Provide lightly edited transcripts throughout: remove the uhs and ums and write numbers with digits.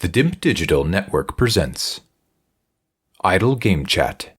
The DIMP Digital Network presents Idle Game Chat.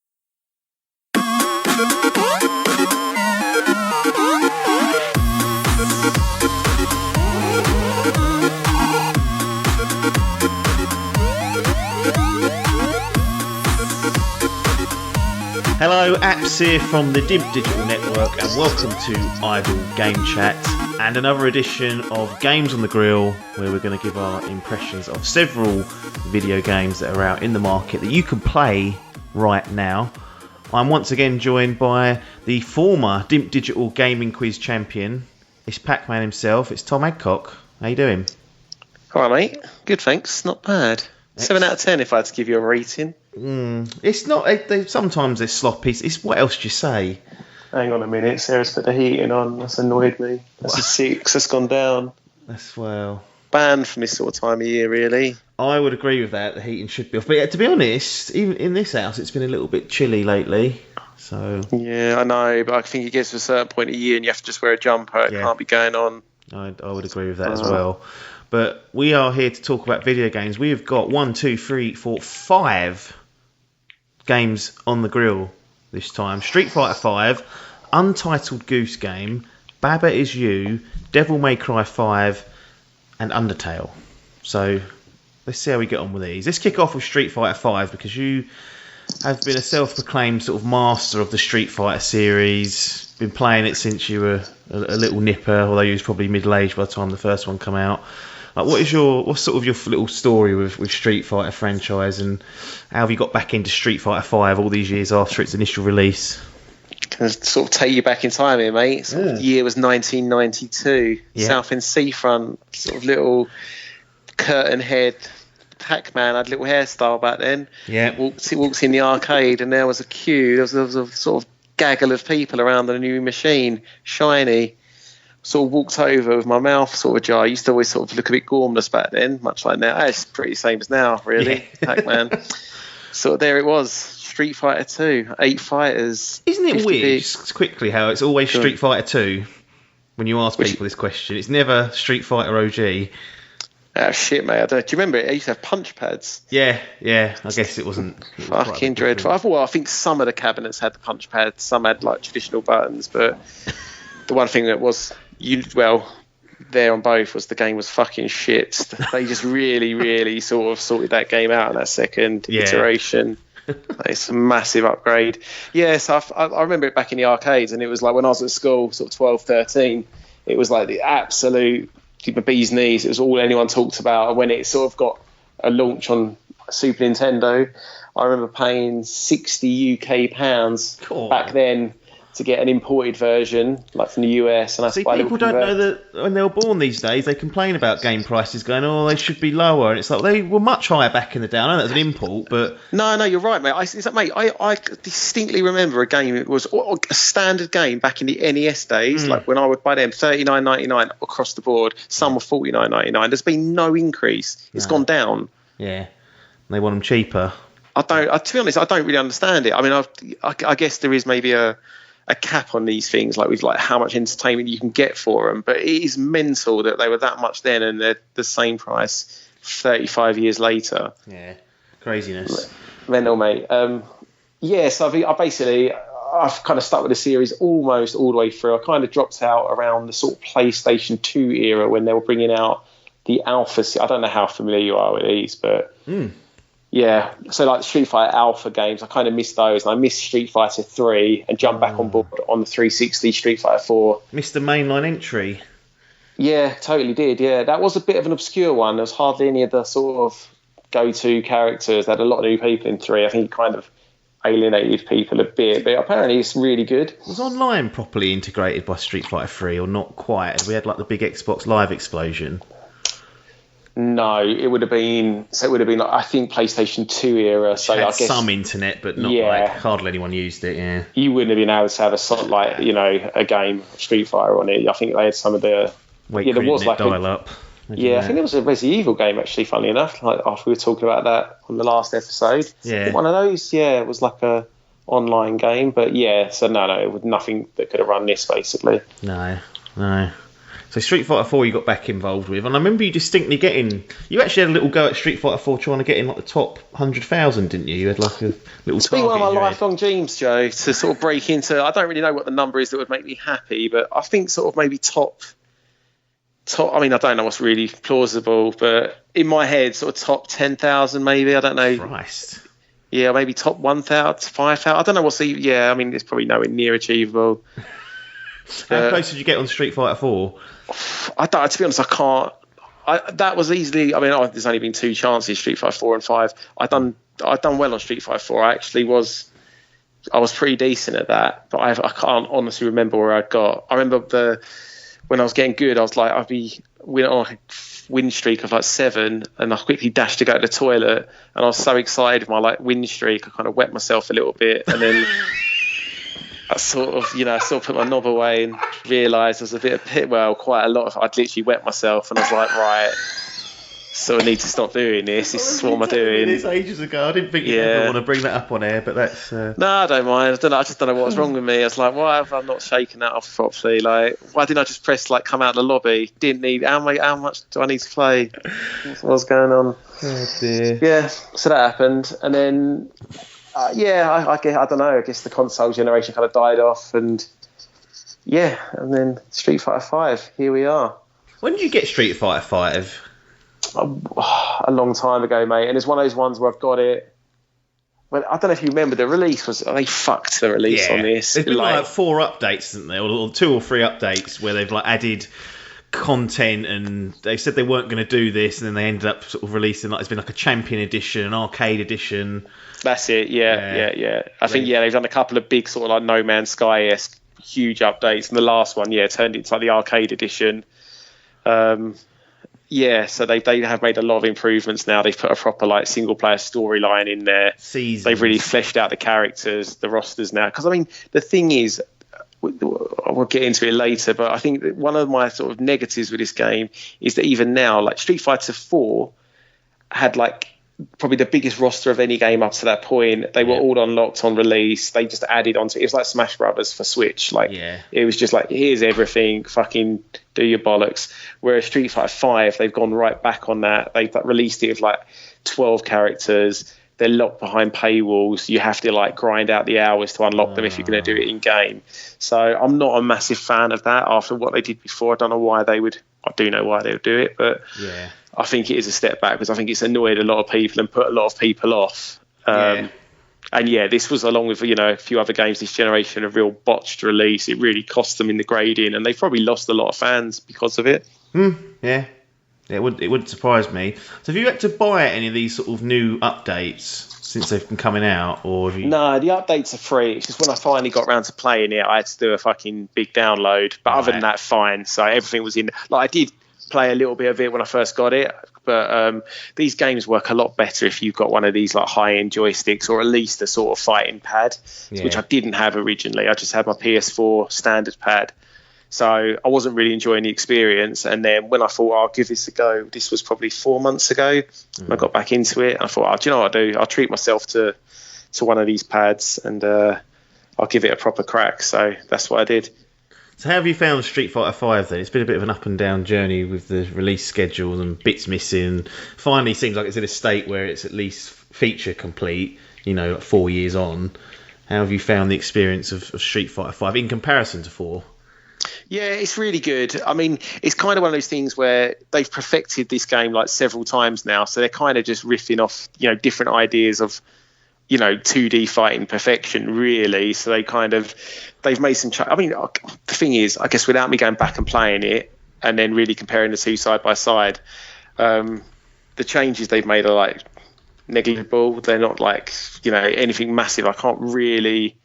Hello, Apps here from the DIMP Digital Network, and welcome to Idle Game Chat and another edition of Games on the Grill, where we're going to give our impressions of several video games that are out in the market that you can play right now. I'm once again joined by the former DIMP Digital Gaming Quiz champion. It's Pac-Man himself. It's Tom Adcock. How you doing? All right, mate. Good, thanks. Not bad. 7 out of 10 if I had to give you a rating. It's not. Sometimes they're sloppy. It's what else do you say? Hang on a minute. Sarah's put the heating on. That's annoyed me. That's a 6. That's gone down. That's well. Banned from this sort of time of year, really. I would agree with that. The heating should be off. But yeah, to be honest, even in this house, it's been a little bit chilly lately. So yeah, I know. But I think it gets to a certain point of year and you have to just wear a jumper. It can't be going on. I would agree with that as well. But we are here to talk about video games. We have got 5 games on the grill this time. Street Fighter 5, Untitled Goose Game, Baba Is You, Devil May Cry 5, and Undertale. So let's see how we get on with these. Let's kick off with Street Fighter 5 because you have been a self-proclaimed sort of master of the Street Fighter series. Been playing it since you were a little nipper, although you was probably middle-aged by the time the first one came out. Like, what's sort of your little story with Street Fighter franchise, and how have you got back into Street Fighter 5 all these years after its initial release? Can I sort of take you back in time here, mate? The year was 1992. Southend Seafront, sort of little curtain head Pac-Man, had a little hairstyle back then. Yeah. Walks in the arcade and there was a queue. There was a sort of gaggle of people around the new machine, shiny. Sort of walked over with my mouth sort of ajar. I used to always sort of look a bit gormless back then, much like now. It's pretty the same as now, really. Yeah. Pac-Man. So there it was, Street Fighter 2, 8 fighters. Isn't it weird, just quickly, how it's always Street Fighter 2 when you ask people this question? It's never Street Fighter OG. Oh, shit, mate. Do you remember it? I used to have punch pads. Yeah. I guess it wasn't fucking dreadful. Well, I think some of the cabinets had the punch pads, some had like traditional buttons, but the one thing that was there on both was the game was fucking shit. They just really sort of sorted that game out in that second iteration. It's a massive upgrade. So I remember it back in the arcades, and it was like when I was at school, sort of 12, 13, it was like the absolute bee's knees. It was all anyone talked about. And when it sort of got a launch on Super Nintendo, I remember paying 60 UK pounds back then to get an imported version, like from the US. And people don't know that when they were born these days, they complain about game prices going, they should be lower. And it's like, they were much higher back in the day. I know that was an import, but... No, you're right, mate. I distinctly remember a game. It was a standard game back in the NES days, like when I would buy them, $39.99 across the board. Some were $49.99. There's been no increase. It's gone down. Yeah. They want them cheaper. To be honest, I don't really understand it. I mean, I guess there is maybe a cap on these things, like with like how much entertainment you can get for them, but it is mental that they were that much then and they're the same price 35 years later. Yeah, craziness. Mental, mate. So I've kind of stuck with the series almost all the way through. I kind of dropped out around the sort of PlayStation 2 era when they were bringing out the Alpha. I don't know how familiar you are with these, but yeah, so like the Street Fighter Alpha games, I kind of missed those, and I missed Street Fighter 3 and jumped back on board on the 360 Street Fighter 4. Missed the mainline entry. Yeah, totally did, yeah. That was a bit of an obscure one. There was hardly any of the sort of go-to characters. They had a lot of new people in 3. I think it kind of alienated people a bit, but apparently it's really good. Was online properly integrated by Street Fighter 3 or not quite? We had like the big Xbox Live explosion. No, it would have been like, I think, PlayStation 2 era. So I guess some internet, but not like hardly anyone used it. Yeah, you wouldn't have been able to have a game of Street Fighter on it. I think they had some of the there was like dial up. I think there was a Resident Evil game actually. Funnily enough, like after we were talking about that on the last episode, one of those. Yeah, it was like a online game, but so no, it was nothing that could have run this basically. No. So Street Fighter 4 you got back involved with, and I remember you distinctly you actually had a little go at Street Fighter 4 trying to get in like the top 100,000, didn't you? You had like a little It's been one of my target in your head. lifelong dreams, Joe, to sort of break into. I don't really know what the number is that would make me happy, but I think sort of maybe top. I mean, I don't know what's really plausible, but in my head, sort of top 10,000 maybe. I don't know. Christ. Yeah, maybe top 1,000, 5,000. I don't know what's the. Yeah, I mean, it's probably nowhere near achievable. How close did you get on Street Fighter 4? I don't. To be honest, I can't. That was easily. I mean, there's only been 2 chances, Street Fighter 4 and 5. I done well on Street Fighter 4. I was pretty decent at that, but I can't honestly remember where I got. I remember when I was getting good, I was like, went on a win streak of like 7, and I quickly dashed to go to the toilet, and I was so excited with my like win streak, I kind of wet myself a little bit, and then I sort of put my knob away and realised there was quite a lot of. I'd literally wet myself, and I was like, right, so I need to stop doing this. This is what am I doing? This ages ago. I didn't think you'd ever want to bring that up on air, but that's. No, I don't mind. I just don't know what was wrong with me. I was like, why have I not shaken that off properly? Like, why didn't I just press like come out of the lobby? Didn't need. How much do I need to play? What was going on? Oh dear. Yeah, so that happened, and then I guess I don't know. I guess the console generation kind of died off, and then Street Fighter 5. Here we are. When did you get Street Fighter 5? A long time ago, mate, and it's one of those ones where I've got it. Well, I don't know if you remember the release they fucked the release on this. There's been like 4 updates, isn't there, or 2 or 3 updates where they've like added content, and they said they weren't going to do this, and then they ended up sort of releasing like there's been like a Champion Edition, an Arcade Edition. That's it. Yeah. I think they've done a couple of big sort of like No Man's Sky-esque huge updates, and the last one turned into like the Arcade Edition. So they have made a lot of improvements now. They've put a proper like single player storyline in there. Seasons. They've really fleshed out the characters, the rosters now. Because I mean, the thing is, we'll get into it later, but I think that one of my sort of negatives with this game is that even now, like Street Fighter 4 had like probably the biggest roster of any game up to that point. They were all unlocked on release. They just added onto it. It was like Smash Brothers for Switch. It was just like, here's everything, fucking do your bollocks. Whereas Street Fighter 5, they've gone right back on that. They've released it with like 12 characters. They're locked behind paywalls. You have to like grind out the hours to unlock them if you're going to do it in game. So I'm not a massive fan of that after what they did before. I don't know why they would. I do know why they would do it, but I think it is a step back because I think it's annoyed a lot of people and put a lot of people off. And this was along with a few other games this generation, a real botched release. It really cost them in the grading, and they've probably lost a lot of fans because of it. Yeah. It wouldn't surprise me. So have you had to buy any of these sort of new updates since they've been coming out, or have you? No, the updates are free. It's just when I finally got around to playing it, I had to do a fucking big download. But other than that, fine. So everything was in. Like I did play a little bit of it when I first got it, but these games work a lot better if you've got one of these like high-end joysticks, or at least a sort of fighting pad, which I didn't have originally. I just had my PS4 standard pad. So I wasn't really enjoying the experience. And then when I thought, I'll give this a go, this was probably 4 months ago. I got back into it. And I thought, do you know what I'll do? I'll treat myself to one of these pads, and I'll give it a proper crack. So that's what I did. So how have you found Street Fighter 5 then? It's been a bit of an up and down journey with the release schedule and bits missing. Finally seems like it's in a state where it's at least feature complete, 4 years on. How have you found the experience of Street Fighter 5 in comparison to 4? Yeah, it's really good. I mean, it's kind of one of those things where they've perfected this game like several times now. So they're kind of just riffing off, different ideas of, 2D fighting perfection, really. So they've made some. I mean, the thing is, I guess without me going back and playing it and then really comparing the two side by side, the changes they've made are like negligible. They're not like, anything massive. I can't really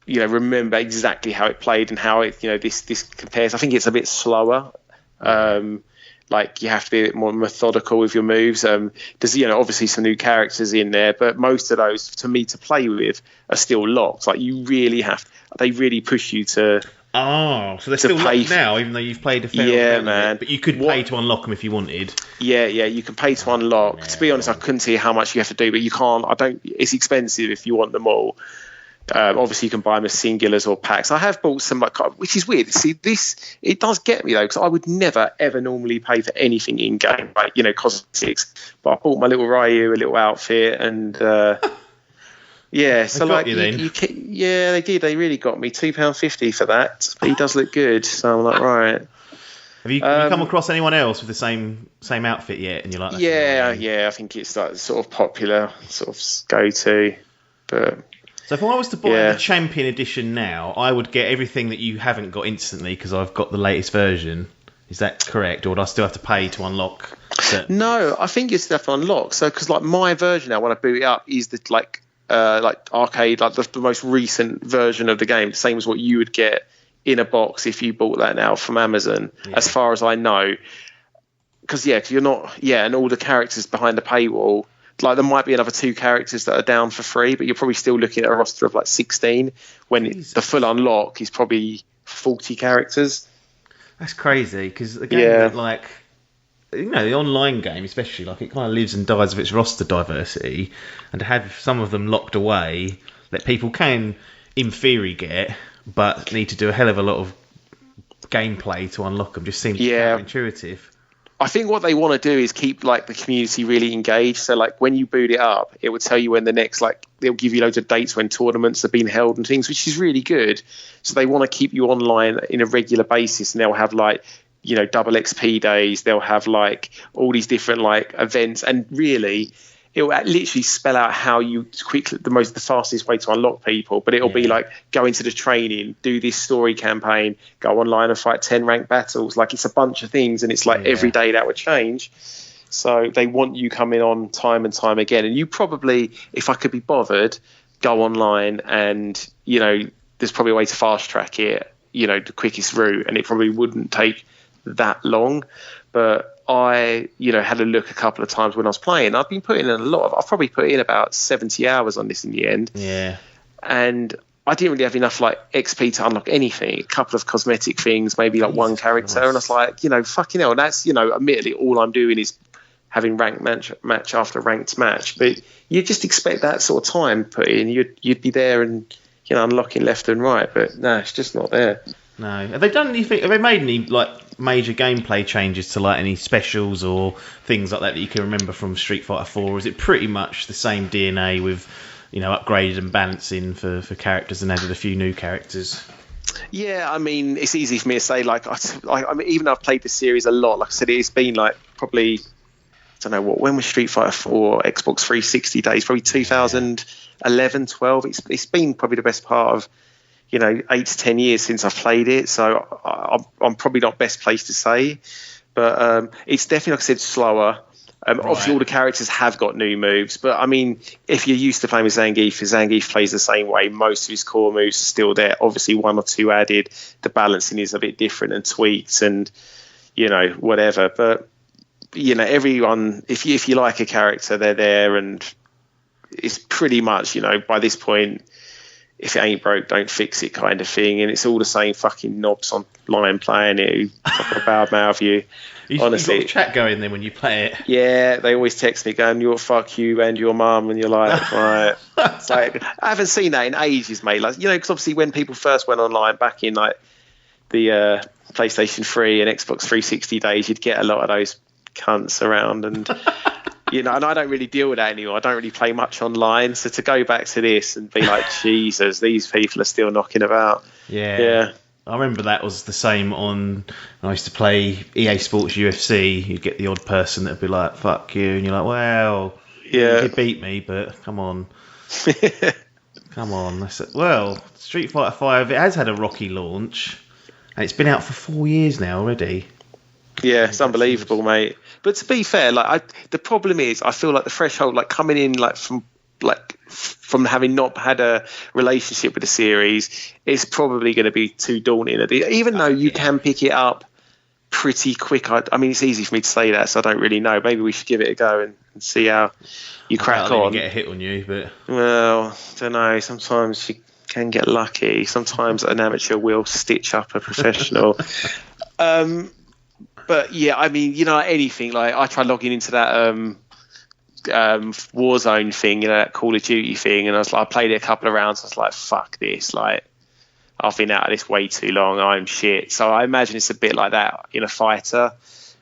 remember exactly how it played and how it, this compares. I think it's a bit slower. Like you have to be a bit more methodical with your moves. There's, obviously some new characters in there, but most of those to me to play with are still locked. Like you really they really push you to. Oh, so they're still locked now, even though you've played a fair amount man. But you could pay to unlock them if you wanted. Yeah, you can pay to unlock. To be honest, I couldn't see how much you have to do, but you can't. It's expensive if you want them all. Obviously, you can buy them as singulars or packs. I have bought some, which is weird. See, it does get me though, because I would never ever normally pay for anything in game, like cosmetics. But I bought my little Ryu a little outfit, and yeah. So got like, you then. yeah, they did. They really got me £2.50 for that. But he does look good, so I'm like, right. Have you come across anyone else with the same outfit yet? And you're like, yeah. I think it's like sort of popular, sort of go to, but. So if I was to buy the Champion Edition now, I would get everything that you haven't got instantly because I've got the latest version. Is that correct, or would I still have to pay to unlock? No, I think you still have to unlock. So because like my version now, when I boot it up, is the like arcade, like the most recent version of the game, same as what you would get in a box if you bought that now from Amazon, as far as I know. Because you're not, and all the characters behind the paywall. Like there might be another 2 characters that are down for free, but you're probably still looking at a roster of like 16 when the full unlock is probably 40 characters. That's crazy because the game, like the online game, especially, like it kind of lives and dies with its roster diversity, and to have some of them locked away that people can, in theory, get, but need to do a hell of a lot of gameplay to unlock them, just seems counterintuitive. I think what they want to do is keep like the community really engaged. So like when you boot it up, it will tell you when the next, like they'll give you loads of dates when tournaments have been held and things, which is really good. So they want to keep you online in a regular basis, and they'll have like, double XP days. They'll have like all these different like events, and really it will literally spell out how you the fastest way to unlock people. But it'll be like, go into the training, do this story campaign, go online and fight 10 ranked battles. Like it's a bunch of things, and it's like every day that would change. So they want you coming on time and time again. And you probably, if I could be bothered, go online and, there's probably a way to fast track it, the quickest route, and it probably wouldn't take that long. But I, had a look a couple of times when I was playing. I've been putting in I've probably put in about 70 hours on this in the end. Yeah. And I didn't really have enough like XP to unlock anything. A couple of cosmetic things, maybe like one character. And I was like, fucking hell. And that's, admittedly all I'm doing is having ranked match after ranked match. But you just expect that sort of time put in. You'd be there and, unlocking left and right. But no, it's just not there. No. Have they done anything? Have they made any like major gameplay changes to like any specials or things like that you can remember from Street Fighter 4? Or is it pretty much the same DNA with, upgraded and balancing for characters and added a few new characters? Yeah, I mean, it's easy for me to say. Like, I mean, even though I've played the series a lot, like I said, it's been like probably, I don't know when was Street Fighter 4 Xbox 360 days? Probably 2011, 12. It's been probably the best part of 8 to 10 years since I've played it, so I'm probably not best placed to say, but it's definitely, like I said, slower. Obviously all the characters have got new moves, but I mean, if you're used to playing with Zangief plays the same way. Most of his core moves are still there, obviously 1 or 2 added. The balancing is a bit different and tweaked and whatever, but everyone, if you like a character, they're there, and it's pretty much by this point, if it ain't broke, don't fix it kind of thing. And it's all the same fucking knobs online playing it who fucking bad mouth you. Honestly. You've got chat going then when you play it. Yeah, they always text me going, "You're fuck you and your mum," and you're like, right. It's like, I haven't seen that in ages, mate. Like, because obviously when people first went online back in like the PlayStation 3 and Xbox 360 days, you'd get a lot of those cunts around, and and I don't really deal with that anymore. I don't really play much online. So to go back to this and be like, Jesus, these people are still knocking about. Yeah. I remember that was the same when I used to play EA Sports UFC. You'd get the odd person that would be like, fuck you. And you're like, well, you did beat me, but come on. Come on. I said, well, Street Fighter 5, it has had a rocky launch. And it's been out for 4 years now already. Yeah, it's unbelievable, mate. But to be fair, the problem is, I feel like the threshold, coming in, from having not had a relationship with the series, is probably going to be too daunting. Even though you can pick it up pretty quick. I mean, it's easy for me to say that, so I don't really know. Maybe we should give it a go and see how you crack on. Get a hit on you, but well, I don't know. Sometimes you can get lucky. Sometimes an amateur will stitch up a professional. But yeah, I mean, anything. I tried logging into that Warzone thing, that Call of Duty thing, and I played it a couple of rounds. I was like, fuck this, like I've been out of this way too long. I'm shit. So I imagine it's a bit like that in a fighter.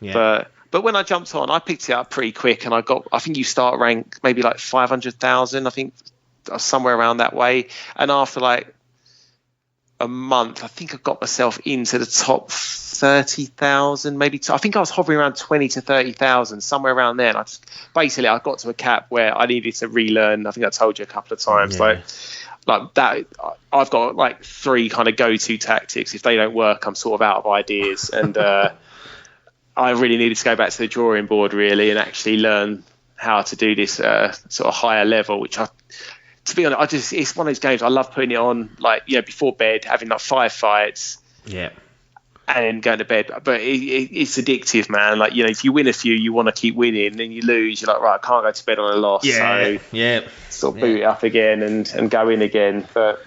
Yeah. But when I jumped on, I picked it up pretty quick, and I think you start rank maybe like 500,000. I think somewhere around that way. And after like a month, I think I got myself into the top 30,000, maybe. I think I was hovering around 20 to 30,000, somewhere around there. And I got to a cap where I needed to relearn. I think I told you a couple of times, like that. I've got like 3 kind of go-to tactics. If they don't work, I'm sort of out of ideas, and I really needed to go back to the drawing board really and actually learn how to do this sort of higher level, which to be honest, it's one of those games I love putting it on, like, before bed, having like 5 fights. Yeah. And then going to bed. But it's addictive, man. Like, if you win a few, you want to keep winning. Then you lose, you're like, right, I can't go to bed on a loss. Yeah. So sort of boot it up again and go in again. But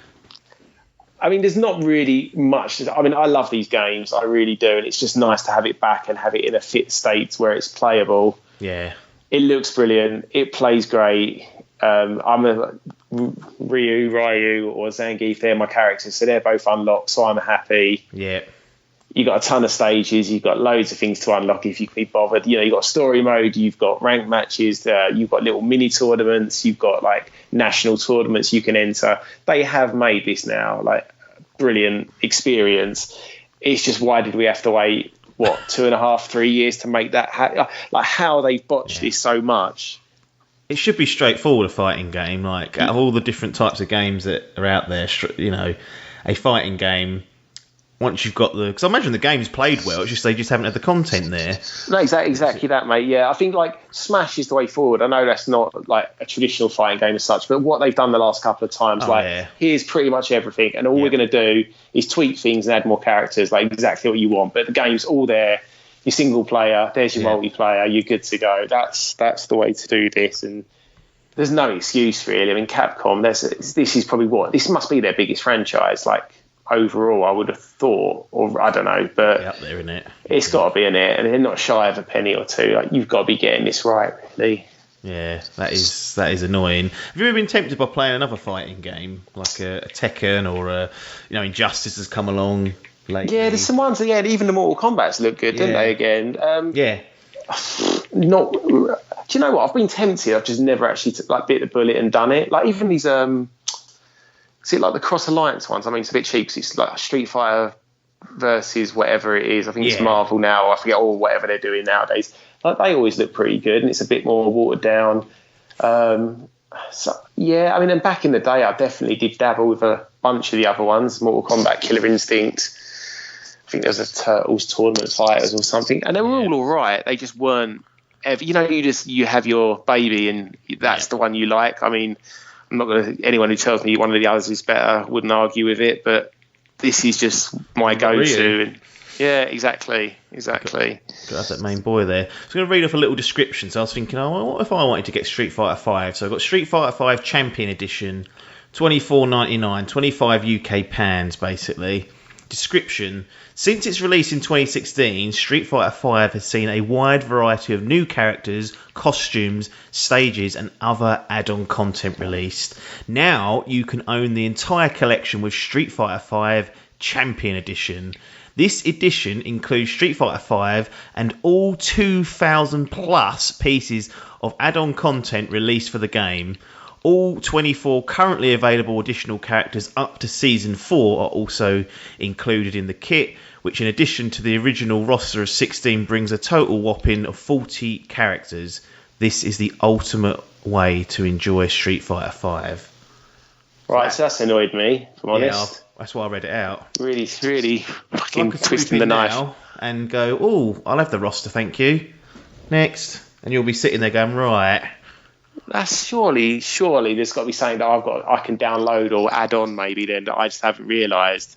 I mean, there's not really much. I mean, I love these games. I really do. And it's just nice to have it back and have it in a fit state where it's playable. Yeah. It looks brilliant. It plays great. I'm a Ryu or Zangief. They're my characters. So they're both unlocked. So I'm happy. Yeah. You've got a ton of stages. You've got loads of things to unlock if you can be bothered. You've got story mode. You've got ranked matches. You've got little mini tournaments. You've got like national tournaments you can enter. They have made this now like brilliant experience. It's just, why did we have to wait 2.5, 3 years to make that? Like how they've botched this so much. It should be straightforward, a fighting game. Like out of all the different types of games that are out there, a fighting game. Once you've got because I imagine the game's played well, it's just they just haven't had the content there. No, exactly that, mate. Yeah, I think like Smash is the way forward. I know that's not like a traditional fighting game as such, but what they've done the last couple of times, here's pretty much everything, and all we're going to do is tweak things and add more characters, like exactly what you want. But the game's all there. Your single player, there's your multiplayer. You're good to go. That's the way to do this, and there's no excuse really. I mean, Capcom. This is probably this must be their biggest franchise, like. Overall, I would have thought, or I don't know, but up there, isn't it? It's got to be in it, and they're not shy of a penny or two. Like, you've got to be getting this right, really. Yeah, that is annoying. Have you ever been tempted by playing another fighting game, like a Tekken or Injustice has come along lately? Yeah, there's some ones. Yeah, even the Mortal Kombat's look good, didn't they? Again, Not. Do you know what? I've been tempted. I've just never actually bit the bullet and done it. Like even these is it like the Cross Alliance ones? I mean, it's a bit cheap. It's like Street Fighter versus whatever it is. I think it's Marvel now, or I forget, or whatever they're doing nowadays. Like, they always look pretty good, and it's a bit more watered down. And back in the day, I definitely did dabble with a bunch of the other ones. Mortal Kombat, Killer Instinct. I think there was a Turtles Tournament Fighters or something, and they were all right. They just weren't ever. You have your baby, and that's the one you like. I mean. I'm not going to. Anyone who tells me one of the others is better wouldn't argue with it, but this is just my go-to. And yeah, exactly. Got that main boy there. So I'm going to read off a little description. So I was thinking, what if I wanted to get Street Fighter 5? So I've got Street Fighter 5 Champion Edition, $24.99, 25 UK pounds, basically. Description: since its release in 2016, Street Fighter V has seen a wide variety of new characters, costumes, stages and other add-on content released. Now you can own the entire collection with Street Fighter V Champion Edition. This edition includes Street Fighter V and all 2,000 plus pieces of add-on content released for the game. All 24 currently available additional characters up to Season 4 are also included in the kit, which in addition to the original roster of 16 brings a total whopping of 40 characters. This is the ultimate way to enjoy Street Fighter 5. Right, so that's annoyed me, if I'm honest. That's why I read it out. Really fucking twisting the knife. And go, I'll have the roster, thank you. Next. And you'll be sitting there going, right... That's surely there's got to be something that I can download or add on maybe then that I just haven't realised.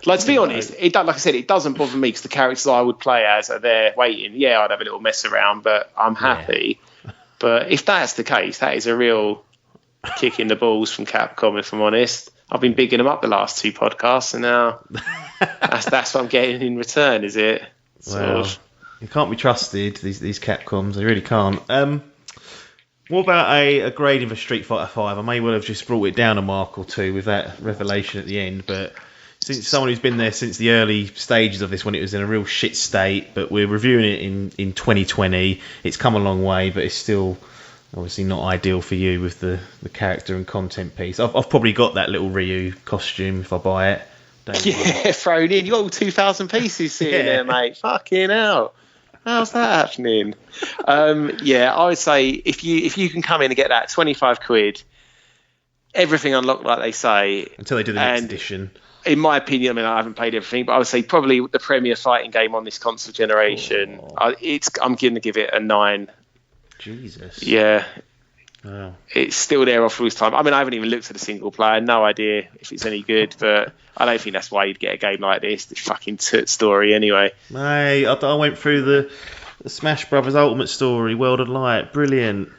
Like, to be honest, like I said, it doesn't bother me because the characters I would play as are there waiting. Yeah, I'd have a little mess around, but I'm happy. Yeah. But if that's the case, that is a real kick in the balls from Capcom, if I'm honest. I've been bigging them up the last 2 podcasts, and now that's what I'm getting in return, is it? Well, you can't be trusted, these Capcoms. They really can't. What about a grading for Street Fighter 5? I may well have just brought it down a mark or two with that revelation at the end, but since someone who's been there since the early stages of this when it was in a real shit state, but we're reviewing it in 2020, it's come a long way, but it's still obviously not ideal for you with the character and content piece. I've probably got that little Ryu costume if I buy it. Yeah, thrown in. You got all 2,000 pieces sitting there, mate. Fucking hell. How's that happening? Yeah, I would say if you can come in and get that 25 quid, everything unlocked like they say. Until they do the next edition. In my opinion, I mean, I haven't played everything, but I would say probably the premier fighting game on this console generation. I'm going to give it a 9. Jesus. Yeah. Wow. It's still there off all this time. I mean, I haven't even looked at the single player. No idea if it's any good, but I don't think that's why you'd get a game like this. The fucking toot story, anyway. Mate, I went through the Smash Brothers Ultimate Story, World of Light. Brilliant.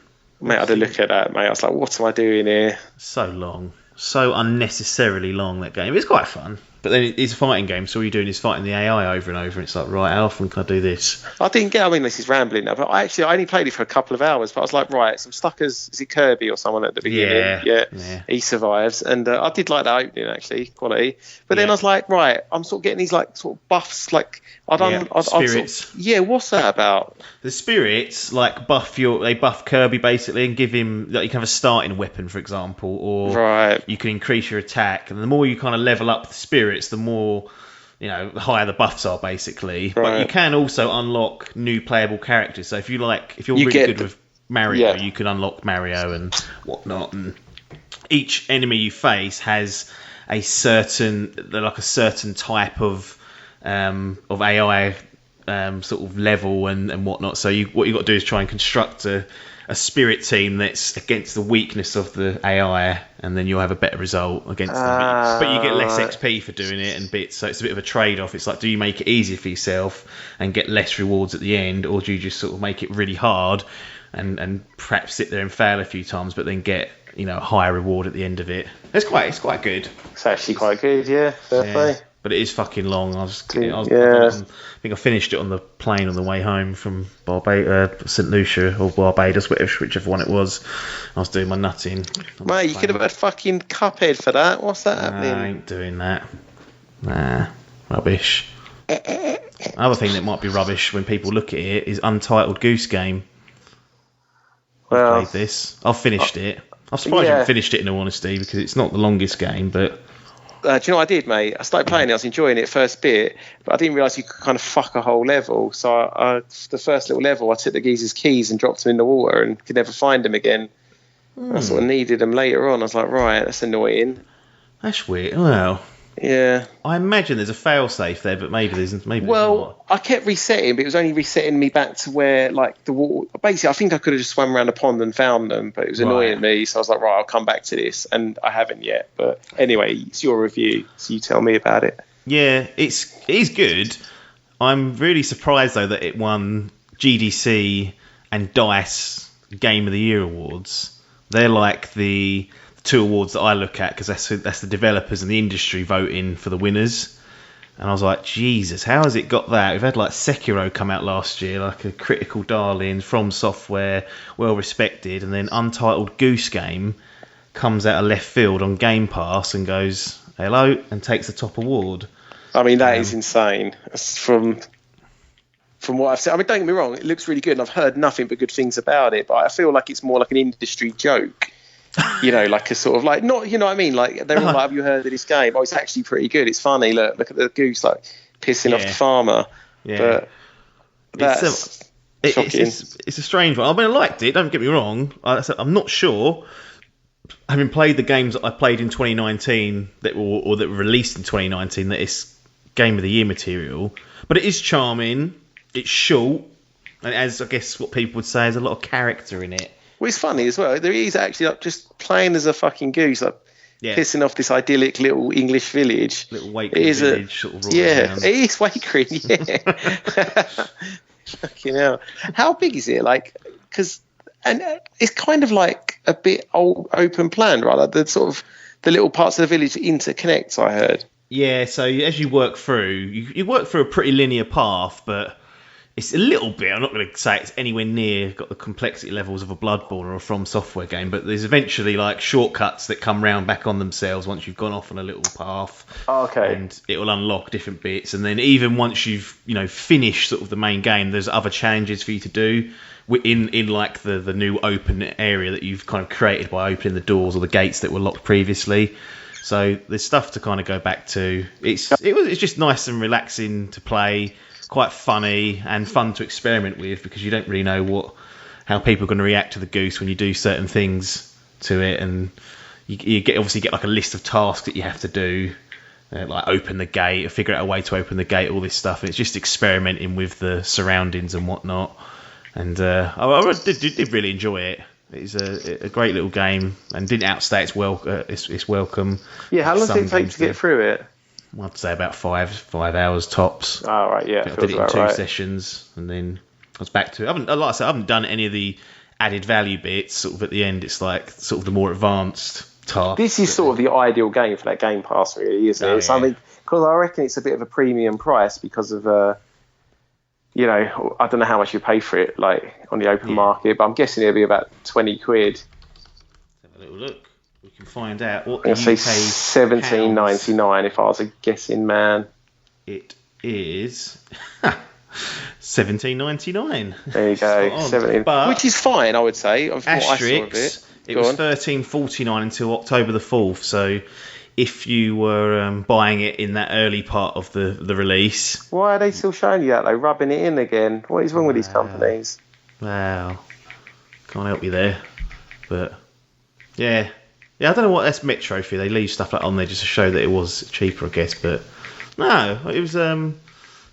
Mate, I had a look at that, mate. I was like, what am I doing here? So long. So unnecessarily long, that game. It's quite fun. But then it's a fighting game, so all you're doing is fighting the AI over and over, and it's like, right, how often can I do this? I mean, this is rambling now, but I only played it for a couple of hours, but I was like, right, so I'm stuck as, is it Kirby or someone at the beginning? Yeah. He survives, and I did like that opening, actually, quality. But then I was like, right, I'm sort of getting these, like, sort of buffs, like, spirits. What's that about? The spirits, like, they buff Kirby, basically, and give him, like, you can have a starting weapon, for example, or you can increase your attack, and the more you kind of level up the spirits, the more, the higher the buffs are, basically. Right. But you can also unlock new playable characters. So if you're really good with Mario, you can unlock Mario and whatnot. And each enemy you face has a certain type of AI sort of level and whatnot. So what you got to do is try and construct a spirit team that's against the weakness of the AI, and then you'll have a better result against them. But you get less XP for doing it and bits, so it's a bit of a trade-off. It's like, do you make it easier for yourself and get less rewards at the end, or do you just sort of make it really hard and perhaps sit there and fail a few times, but then get a higher reward at the end of it? It's quite good. It's actually quite good, yeah. Fair play. But it is fucking long. I think I finished it on the plane on the way home from St Lucia or Barbados, whichever one it was. I was doing my nutting. Mate, you could have had fucking Cuphead for that. What's that happening? I ain't doing that. Nah, rubbish. Another thing that might be rubbish when people look at it is Untitled Goose Game. I've played this. I've finished it. I'm surprised you haven't finished it, in all honesty, because it's not the longest game, but... do you know what I did, mate? I started playing it, I was enjoying it first bit, but I didn't realise you could kind of fuck a whole level. So the first little level, I took the geezer's keys and dropped them in the water and could never find them again. I sort of needed them later on. I was like, right, that's annoying. That's weird. Well, yeah. I imagine there's a fail-safe there, but maybe there's not. Well, I kept resetting, but it was only resetting me back to where, like, the water... Basically, I think I could have just swum around the pond and found them, but it was annoying me, so I was like, right, I'll come back to this, and I haven't yet. But anyway, it's your review, so you tell me about it. Yeah, it is good. I'm really surprised, though, that it won GDC and DICE Game of the Year awards. They're like the two awards that I look at, because that's the developers and the industry voting for the winners. And I was like, Jesus, how has it got that? We've had like Sekiro come out last year, like a critical darling, From Software, well respected, and then Untitled Goose Game comes out of left field on Game Pass and goes, hello, and takes the top award. I mean, that is insane. From what I've said, I mean, don't get me wrong, it looks really good, and I've heard nothing but good things about it, but I feel like it's more like an industry joke. Like a sort of like, not, you know what I mean? Like, they're all like, have you heard of this game? Oh, it's actually pretty good. It's funny. Look at the goose, like, pissing off the farmer. Yeah. But that's shocking. It's a strange one. I mean, I liked it, don't get me wrong. I'm not sure, having played the games that I played in 2019 that were released in 2019, that it's Game of the Year material. But it is charming. It's short. And as I guess what people would say, there's a lot of character in it. Well, it's funny as well. There is actually like just playing as a fucking goose, like pissing off this idyllic little English village. Little Wake village, sort of it is Wakering, Fucking hell. How big is it? Like, and it's kind of like a bit open plan, right? Like the sort of the little parts of the village interconnect, I heard. Yeah, so as you work through, you work through a pretty linear path, but it's a little bit. I'm not going to say it's anywhere near got the complexity levels of a Bloodborne or a From Software game, but there's eventually like shortcuts that come round back on themselves once you've gone off on a little path. Oh, okay. And it will unlock different bits, and then even once you've finished sort of the main game, there's other challenges for you to do in like the new open area that you've kind of created by opening the doors or the gates that were locked previously. So there's stuff to kind of go back to. It's just nice and relaxing to play. Quite funny and fun to experiment with because you don't really know how people are going to react to the goose when you do certain things to it, and you obviously get like a list of tasks that you have to do, like open the gate or figure out a way to open the gate, all this stuff, and it's just experimenting with the surroundings and whatnot. And I did really enjoy it. It's a great little game and didn't outstay its welcome. Yeah, how long did it take to get through it? I'd say about 5 hours tops. Oh, right, yeah. I did it in 2 sessions, and then I was back to it. Like I said, I haven't done any of the added value bits. Sort of at the end, it's like sort of the more advanced tasks. This is sort of the ideal game for that Game Pass, really, isn't it? Yeah. Because I reckon it's a bit of a premium price because of, I don't know how much you pay for it, like on the open market, but I'm guessing it'll be about 20 quid. Let's have a little look. We can find out what I'm the going UK to say £17.99 if I was a guessing man. It is £17.99. There you go, 17, which is fine, I would say. Of what I saw of it. It was £13.49 until October the 4th. So if you were buying it in that early part of the release, why are they still showing you that though? Rubbing it in again. What is wrong with these companies? Wow, can't help you there, but yeah. Yeah, I don't know what that's Metro for. They leave stuff like on there just to show that it was cheaper, I guess. But no, it was.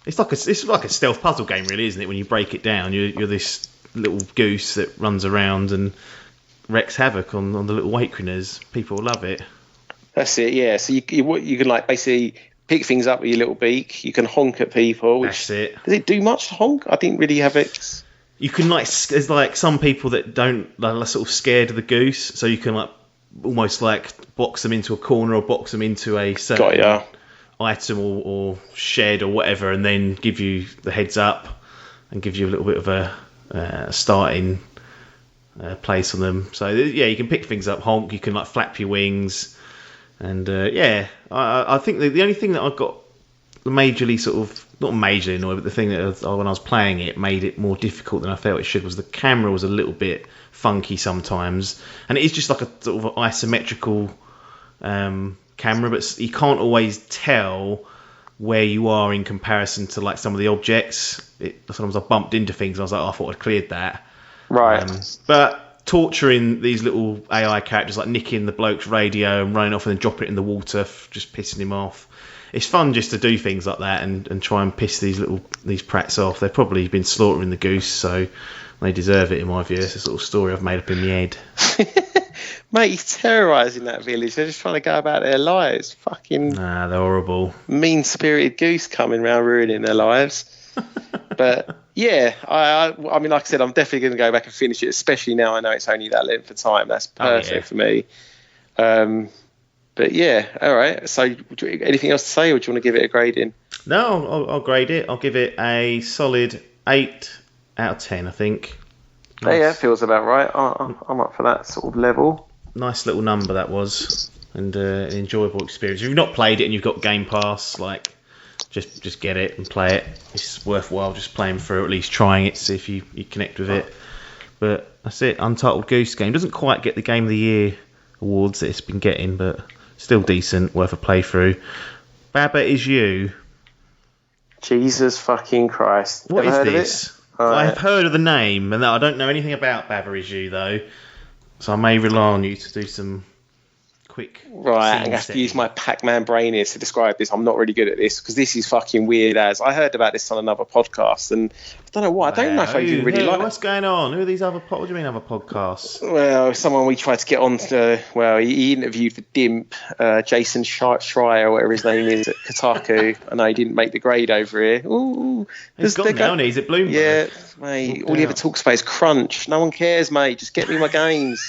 It's like a stealth puzzle game, really, isn't it? When you break it down, you're this little goose that runs around and wreaks havoc on the little weight critters. People love it. That's it. Yeah. So you can like basically pick things up with your little beak. You can honk at people. That's it. Does it do much to honk? I didn't really have it. You can there's like some people that don't are sort of scared of the goose, so you can like almost like box them into a corner or box them into a certain item or shed or whatever, and then give you the heads up and give you a little bit of a starting place on them. So yeah, you can pick things up, honk. You can like flap your wings, and I think the only thing that I got majorly sort of not majorly annoyed, but the thing that when I was playing it made it more difficult than I felt it should was the camera was a little bit funky sometimes, and it is just like a sort of isometrical camera, but you can't always tell where you are in comparison to like some of the objects. Sometimes I bumped into things and I was like, I thought I'd cleared that. Right. But torturing these little AI characters, like nicking the bloke's radio and running off and then dropping it in the water, just pissing him off. It's fun just to do things like that and try and piss these prats off. They've probably been slaughtering the goose, so they deserve it in my view. It's a sort of story I've made up in my head. Mate, he's terrorising that village. They're just trying to go about their lives. Fucking they're horrible. Mean-spirited goose coming around ruining their lives. But yeah, I mean, like I said, I'm definitely going to go back and finish it, especially now I know it's only that length of time. That's perfect for me. But yeah, all right. So anything else to say, or do you want to give it a grading? No, I'll grade it. I'll give it a solid 8 out of 10, I think. Nice. Yeah, feels about right. I'm up for that sort of level. Nice little number that was, and an enjoyable experience. If you've not played it and you've got Game Pass, like just get it and play it. It's worthwhile just playing through, or at least trying it, see if you connect with it. But that's it. Untitled Goose Game doesn't quite get the Game of the Year awards that it's been getting, but still decent, worth a playthrough. Baba Is You. Jesus fucking Christ! What Ever is this? I've heard of the name, and I don't know anything about Baba Is You though, so I may rely on you to do some quick. Right, I'm going to have to use my Pac-Man brain here to describe this. I'm not really good at this because this is fucking weird as. I heard about this on another podcast and I don't know why. I don't know if I even really like it. What's going on? Who are these other what do you mean other podcasts? Well, someone we tried to get on to, he interviewed for DIMP, Jason Schreier, or whatever his name is, at Kotaku. I know he didn't make the grade over here. Ooh, he's gone now, and he's at Bloomberg. Yeah, mate, all he ever talks about is crunch. No one cares, mate. Just get me my games.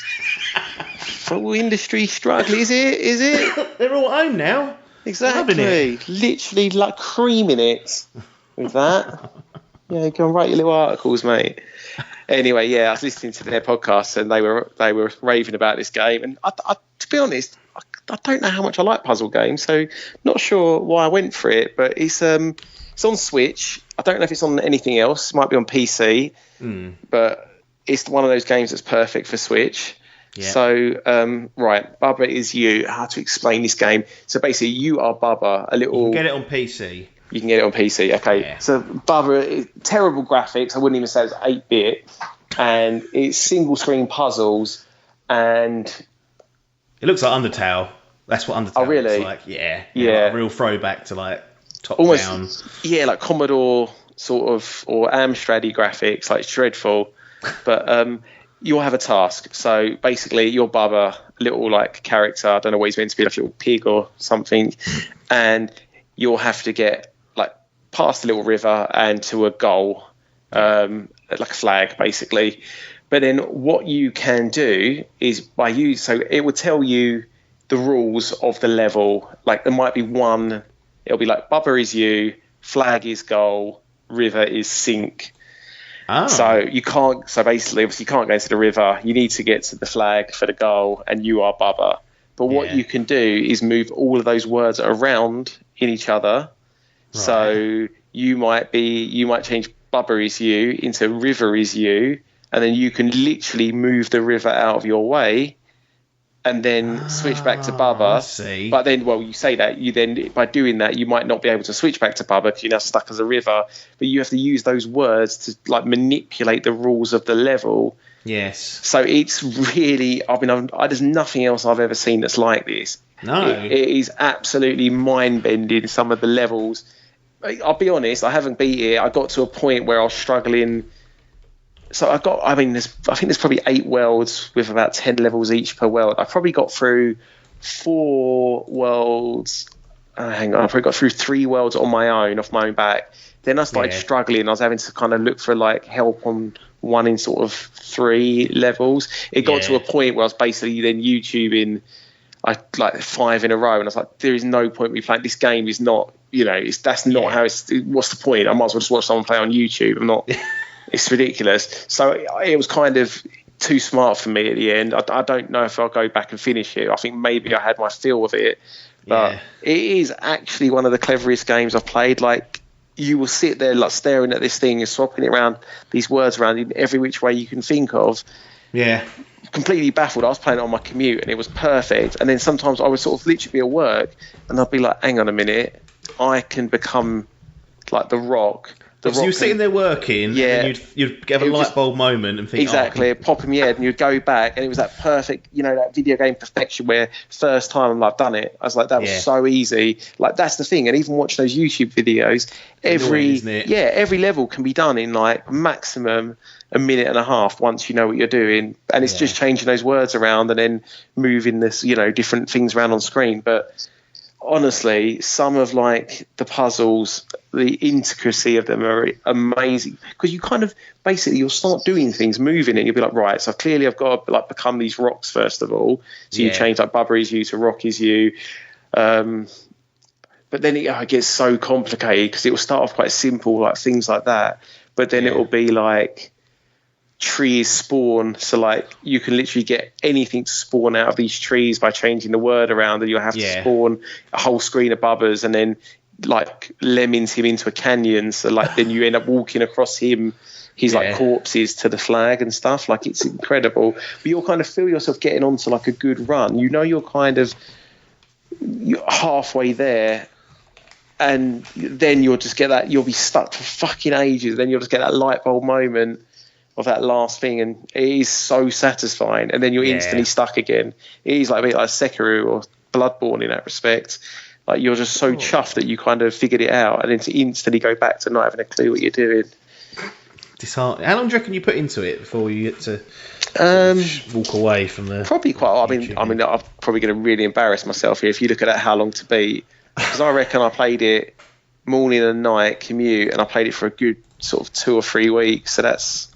Football industry struggling, is it? They're all home now. Exactly. Literally like creaming it with that. Yeah, go and write your little articles, mate. Anyway, yeah, I was listening to their podcast and they were raving about this game. And to be honest, I don't know how much I like puzzle games, so not sure why I went for it. But it's on Switch. I don't know if it's on anything else. It might be on PC, but it's one of those games that's perfect for Switch. Yeah. So, right, Bubba is you. How to explain this game? So basically, you are Bubba. You can get it on PC. You can get it on PC, okay. Yeah. So Bubba, terrible graphics. I wouldn't even say it's 8-bit, and it's single-screen puzzles, and it looks like Undertale. That's what Undertale looks like. Yeah. Like a real throwback to like top-down. Yeah, like Commodore sort of or Amstrad graphics. Like it's dreadful, but you'll have a task. So basically, you're Bubba, a little like character. I don't know what he's meant to be, like a little pig or something, and you'll have to get like past a little river and to a goal, like a flag, basically. But then what you can do is so it will tell you the rules of the level. Like there might be one. It'll be like Bubba is you, flag is goal, river is sink. Oh. So basically, obviously, you can't go to the river. You need to get to the flag for the goal, and you are Bubba. But what you can do is move all of those words around in each other. Right. So you might change Bubba is you into river is you, and then you can literally move the river out of your way, and then switch back to Bubba. I see. But then, you say that by doing that, you might not be able to switch back to Bubba because you're now stuck as a river. But you have to use those words to like manipulate the rules of the level. Yes. So it's really, there's nothing else I've ever seen that's like this. No. It is absolutely mind-bending, some of the levels. I'll be honest, I haven't beat it. I got to a point where I was struggling. So I think there's probably 8 worlds with about 10 levels each per world. I probably got through 4 worlds. I probably got through 3 worlds on my own, off my own back. Then I started struggling. I was having to kind of look for like help on one in sort of 3 levels. It got to a point where I was basically then YouTubing like 5 in a row, and I was like, there is no point me playing this game. Is not, that's not how it's. What's the point? I might as well just watch someone play on YouTube. I'm not. It's ridiculous. So it was kind of too smart for me at the end. I don't know if I'll go back and finish it. I think maybe I had my fill of it, but it is actually one of the cleverest games I've played. Like, you will sit there like staring at this thing and swapping it around, these words around in every which way you can think of. Yeah. Completely baffled. I was playing it on my commute and it was perfect. And then sometimes I would sort of literally be at work and I'd be like, hang on a minute, I can become like The Rock. So you were sitting there working, and you'd have a light bulb moment and think, exactly, pop in your head, and you'd go back, and it was that perfect, that video game perfection where first time I'm like, done it. I was like, that was so easy. Like, that's the thing. And even watching those YouTube videos, every level can be done in like maximum a minute and a half once you know what you're doing, and it's just changing those words around and then moving this, different things around on screen. But honestly, some of like the puzzles, the intricacy of them are amazing, because you kind of basically you'll start doing things, moving it, and you'll be like, right, so clearly I've got to like become these rocks first of all. So you change like Bubba is you to Rock is you, but then it gets so complicated because it will start off quite simple, like things like that, but then it will be like trees spawn, so like you can literally get anything to spawn out of these trees by changing the word around, and you'll have to spawn a whole screen of Bubbas and then like lemmings him into a canyon, so like then you end up walking across his like corpses to the flag and stuff. Like, it's incredible, but you'll kind of feel yourself getting onto like a good run. You're kind of halfway there, and then you'll just get that, you'll be stuck for fucking ages, then you'll just get that light bulb moment of that last thing, and it is so satisfying, and then you're instantly stuck again. It is like a bit like Sekiro or Bloodborne in that respect. Like, you're just so chuffed that you kind of figured it out, and then to instantly go back to not having a clue what you're doing. Disheartening. How long do you reckon you put into it before you get to walk away from the? Probably quite. I mean, I'm probably going to really embarrass myself here if you look at how long to beat, because I reckon I played it morning and night commute, and I played it for a good sort of 2 or 3 weeks. So that's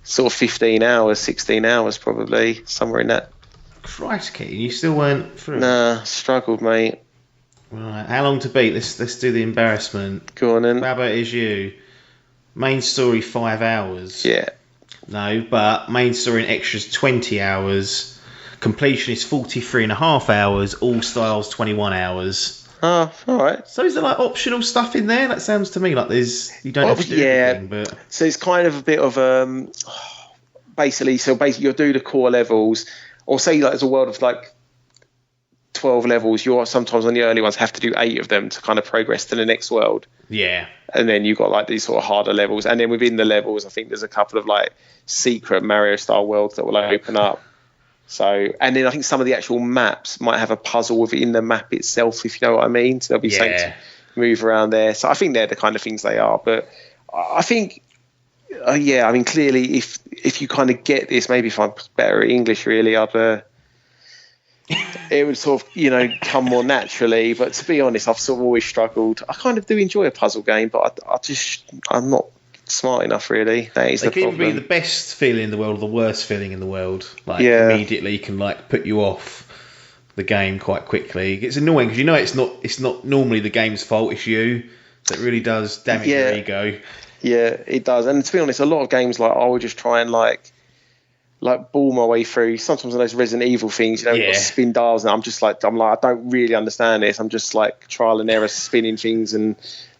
sort of 15 hours, 16 hours probably, somewhere in that. Christ, Keaton, you still weren't through? Nah, struggled, mate. Right, how long to beat? Let's do the embarrassment. Go on then. Baba is you. Main story 5 hours. Yeah. No, but main story and extras 20 hours. Completion is 43.5 hours. All styles 21 hours. Oh, all right. So is there like optional stuff in there? That sounds to me like you don't have to do anything. But so it's kind of a bit of basically you'll do the core levels, or say like there's a world of like 12 levels. You're sometimes on the early ones have to do 8 of them to kind of progress to the next world. Yeah. And then you've got like these sort of harder levels, and then within the levels, I think there's a couple of like secret Mario style worlds that will open up. So, and then I think some of the actual maps might have a puzzle within the map itself, if you know what I mean. So there'll be something to move around there. So I think they're the kind of things they are. But I think, I mean, clearly, if you kind of get this, maybe if I'm better at English, really, it would sort of, come more naturally. But to be honest, I've sort of always struggled. I kind of do enjoy a puzzle game, but I'm not smart enough, really. That is the problem. They can either be the best feeling in the world or the worst feeling in the world. Immediately can put you off the game quite quickly. It's annoying because it's not normally the game's fault. It's you. So it really does damage your ego. Yeah, it does. And to be honest, a lot of games I will just try and ball my way through. Sometimes on those Resident Evil things, you've got spin dials, and I'm like, I don't really understand this. I'm just trial and error spinning things, and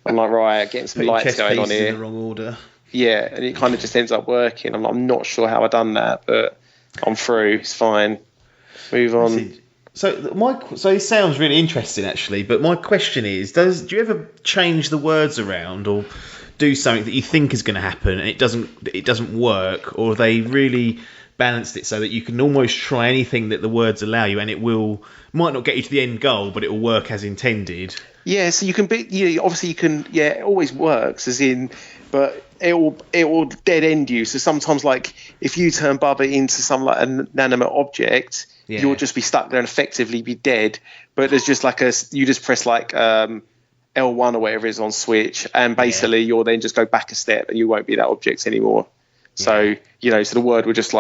I'm like, right, getting some lights going on here. In the wrong order. Yeah, and it kind of just ends up working. I'm not sure how I done that, but I'm through. It's fine. Move on. So it sounds really interesting, actually. But my question is, do you ever change the words around or do something that you think is going to happen and it doesn't work, or they really balanced it so that you can almost try anything that the words allow you, and might not get you to the end goal, but it will work as intended? Yeah, so you can be, obviously you can, it always works, but it will dead end you. So sometimes, if you turn Bubba into some an inanimate object, you'll just be stuck there and effectively be dead. But there's just you just press L1 or whatever it is on Switch, and basically you'll then just go back a step and you won't be that object anymore. So, so the word will just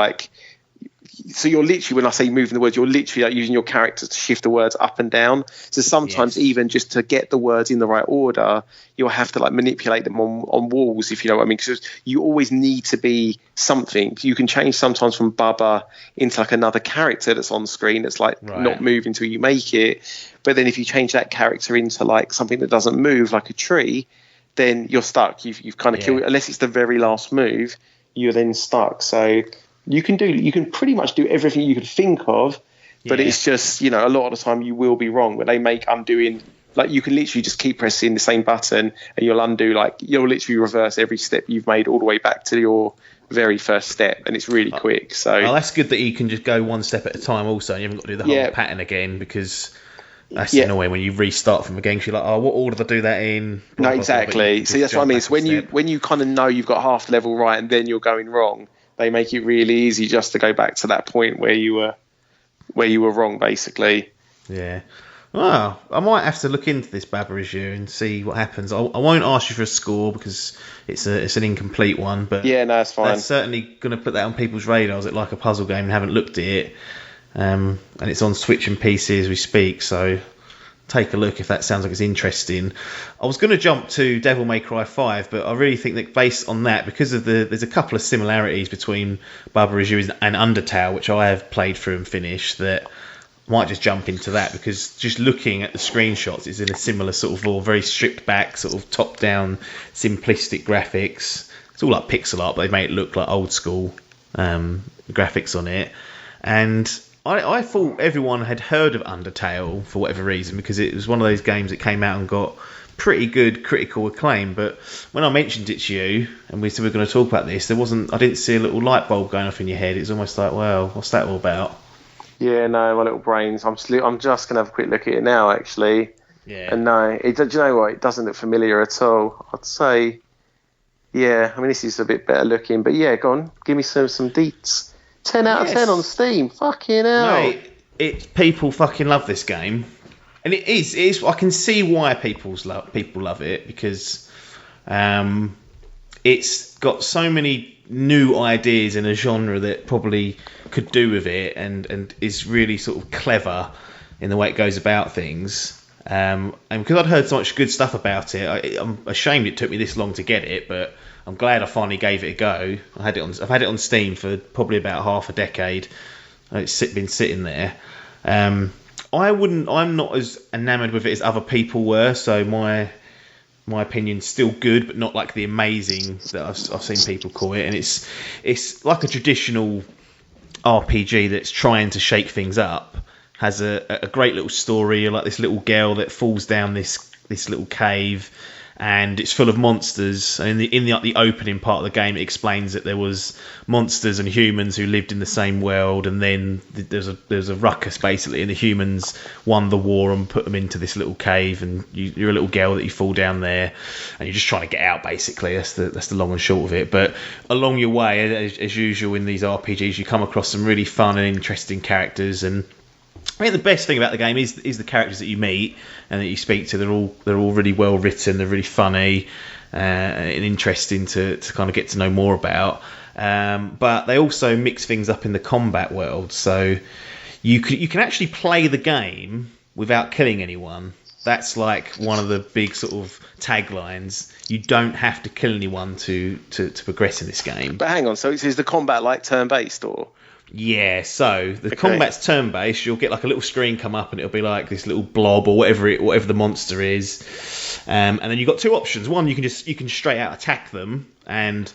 so you're literally, when I say moving the words, you're literally using your character to shift the words up and down. So sometimes even just to get the words in the right order, you'll have to manipulate them on walls, if you know what I mean. Because you always need to be something. You can change sometimes from Bubba into another character that's on screen that's not moving until you make it. But then if you change that character into something that doesn't move, like a tree, then you're stuck. You've kind of killed it. Unless it's the very last move, you're then stuck. So you can pretty much do everything you could think of, but it's just, a lot of the time you will be wrong. But they make undoing, you can literally just keep pressing the same button and you'll undo, you'll literally reverse every step you've made all the way back to your very first step, and it's really quick. So that's good that you can just go one step at a time also, and you haven't got to do the whole pattern again, because that's annoying when you restart from again. You're like, what order did I do that in? No, exactly. So that's what I mean. So when you kind of know you've got half the level right and then you're going wrong, they make it really easy just to go back to that point where you were wrong, basically. Yeah. Well, I might have to look into this Baba Review and see what happens. I won't ask you for a score because it's an incomplete one, but no, that's fine. That's certainly going to put that on people's radars. It's like a puzzle game and haven't looked at it. And it's on Switch and PC as we speak, so take a look if that sounds like it's interesting. I was going to jump to Devil May Cry 5, but I really think that based on that, because of there's a couple of similarities between Baba Review and Undertale, which I have played through and finished, that I might just jump into that, because just looking at the screenshots, it's in a similar sort of, or very stripped back, sort of top-down, simplistic graphics. It's all like pixel art, but they make it look like old school graphics on it. And I thought everyone had heard of Undertale for whatever reason, because it was one of those games that came out and got pretty good critical acclaim. But when I mentioned it to you and we said we're going to talk about this, I didn't see a little light bulb going off in your head. It's almost like, well, what's that all about? Yeah, no, my little brains. I'm just going to have a quick look at it now, actually. Yeah. And no, do you know what? It doesn't look familiar at all. I'd say, I mean, this is a bit better looking, but go on, give me some deets. 10 out of 10 on Steam. Fucking hell. Mate, people fucking love this game. And it is. I can see why people love it, because it's got so many new ideas in a genre that probably could do with it, and is really sort of clever in the way it goes about things. And because I'd heard so much good stuff about it, I'm ashamed it took me this long to get it, but I'm glad I finally gave it a go. I've had it on Steam for probably about half a decade. It's been sitting there. I'm not as enamoured with it as other people were, so my opinion's still good, but not like the amazing that I've seen people call it. And it's like a traditional RPG that's trying to shake things up. Has a great little story, like this little girl that falls down this little cave, and it's full of monsters. And in the opening part of the game, it explains that there was monsters and humans who lived in the same world, and then there's a ruckus basically, and the humans won the war and put them into this little cave, and you're a little girl that you fall down there, and you're just trying to get out basically. That's the long and short of it. But along your way, as usual in these RPGs, you come across some really fun and interesting characters, and I think the best thing about the game is the characters that you meet and that you speak to. They're all really well written. They're really funny and interesting to kind of get to know more about. But they also mix things up in the combat world. So you can actually play the game without killing anyone. That's like one of the big sort of taglines. You don't have to kill anyone to progress in this game. But hang on, so is the combat like turn-based or? Yeah, so the combat's turn-based. You'll get like a little screen come up, and it'll be like this little blob or whatever the monster is, and then you've got two options. One, you can straight out attack them, and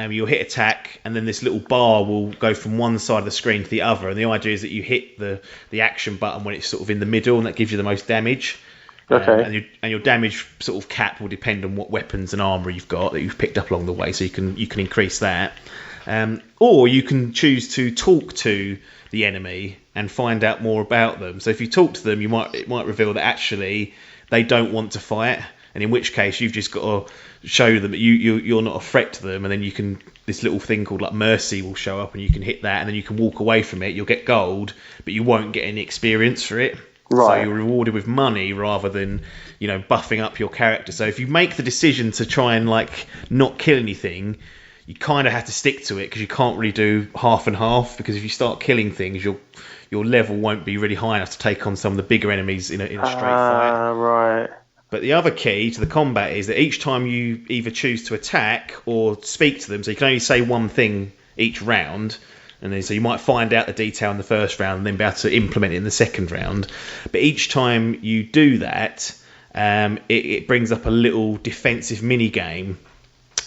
you'll hit attack, and then this little bar will go from one side of the screen to the other. And the idea is that you hit the action button when it's sort of in the middle, and that gives you the most damage. Okay. And your damage sort of cap will depend on what weapons and armour you've got that you've picked up along the way, so you can increase that. Or you can choose to talk to the enemy and find out more about them. So if you talk to them, it might reveal that actually they don't want to fight, and in which case you've just got to show them that you're not a threat to them, and then this little thing called like mercy will show up, and you can hit that, and then you can walk away from it. You'll get gold, but you won't get any experience for it. Right. So you're rewarded with money rather than buffing up your character. So if you make the decision to try and like not kill anything, you kind of have to stick to it, because you can't really do half and half, because if you start killing things, your level won't be really high enough to take on some of the bigger enemies in a straight fight. Right. But the other key to the combat is that each time you either choose to attack or speak to them, so you can only say one thing each round, and then, so you might find out the detail in the first round and then be able to implement it in the second round. But each time you do that, it brings up a little defensive mini game.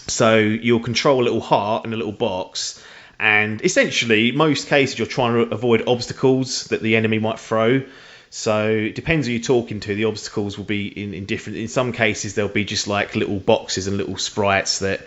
So you'll control a little heart in a little box, and essentially, most cases, you're trying to avoid obstacles that the enemy might throw. So it depends who you're talking to. The obstacles will be in different. In some cases, there'll be just like little boxes and little sprites that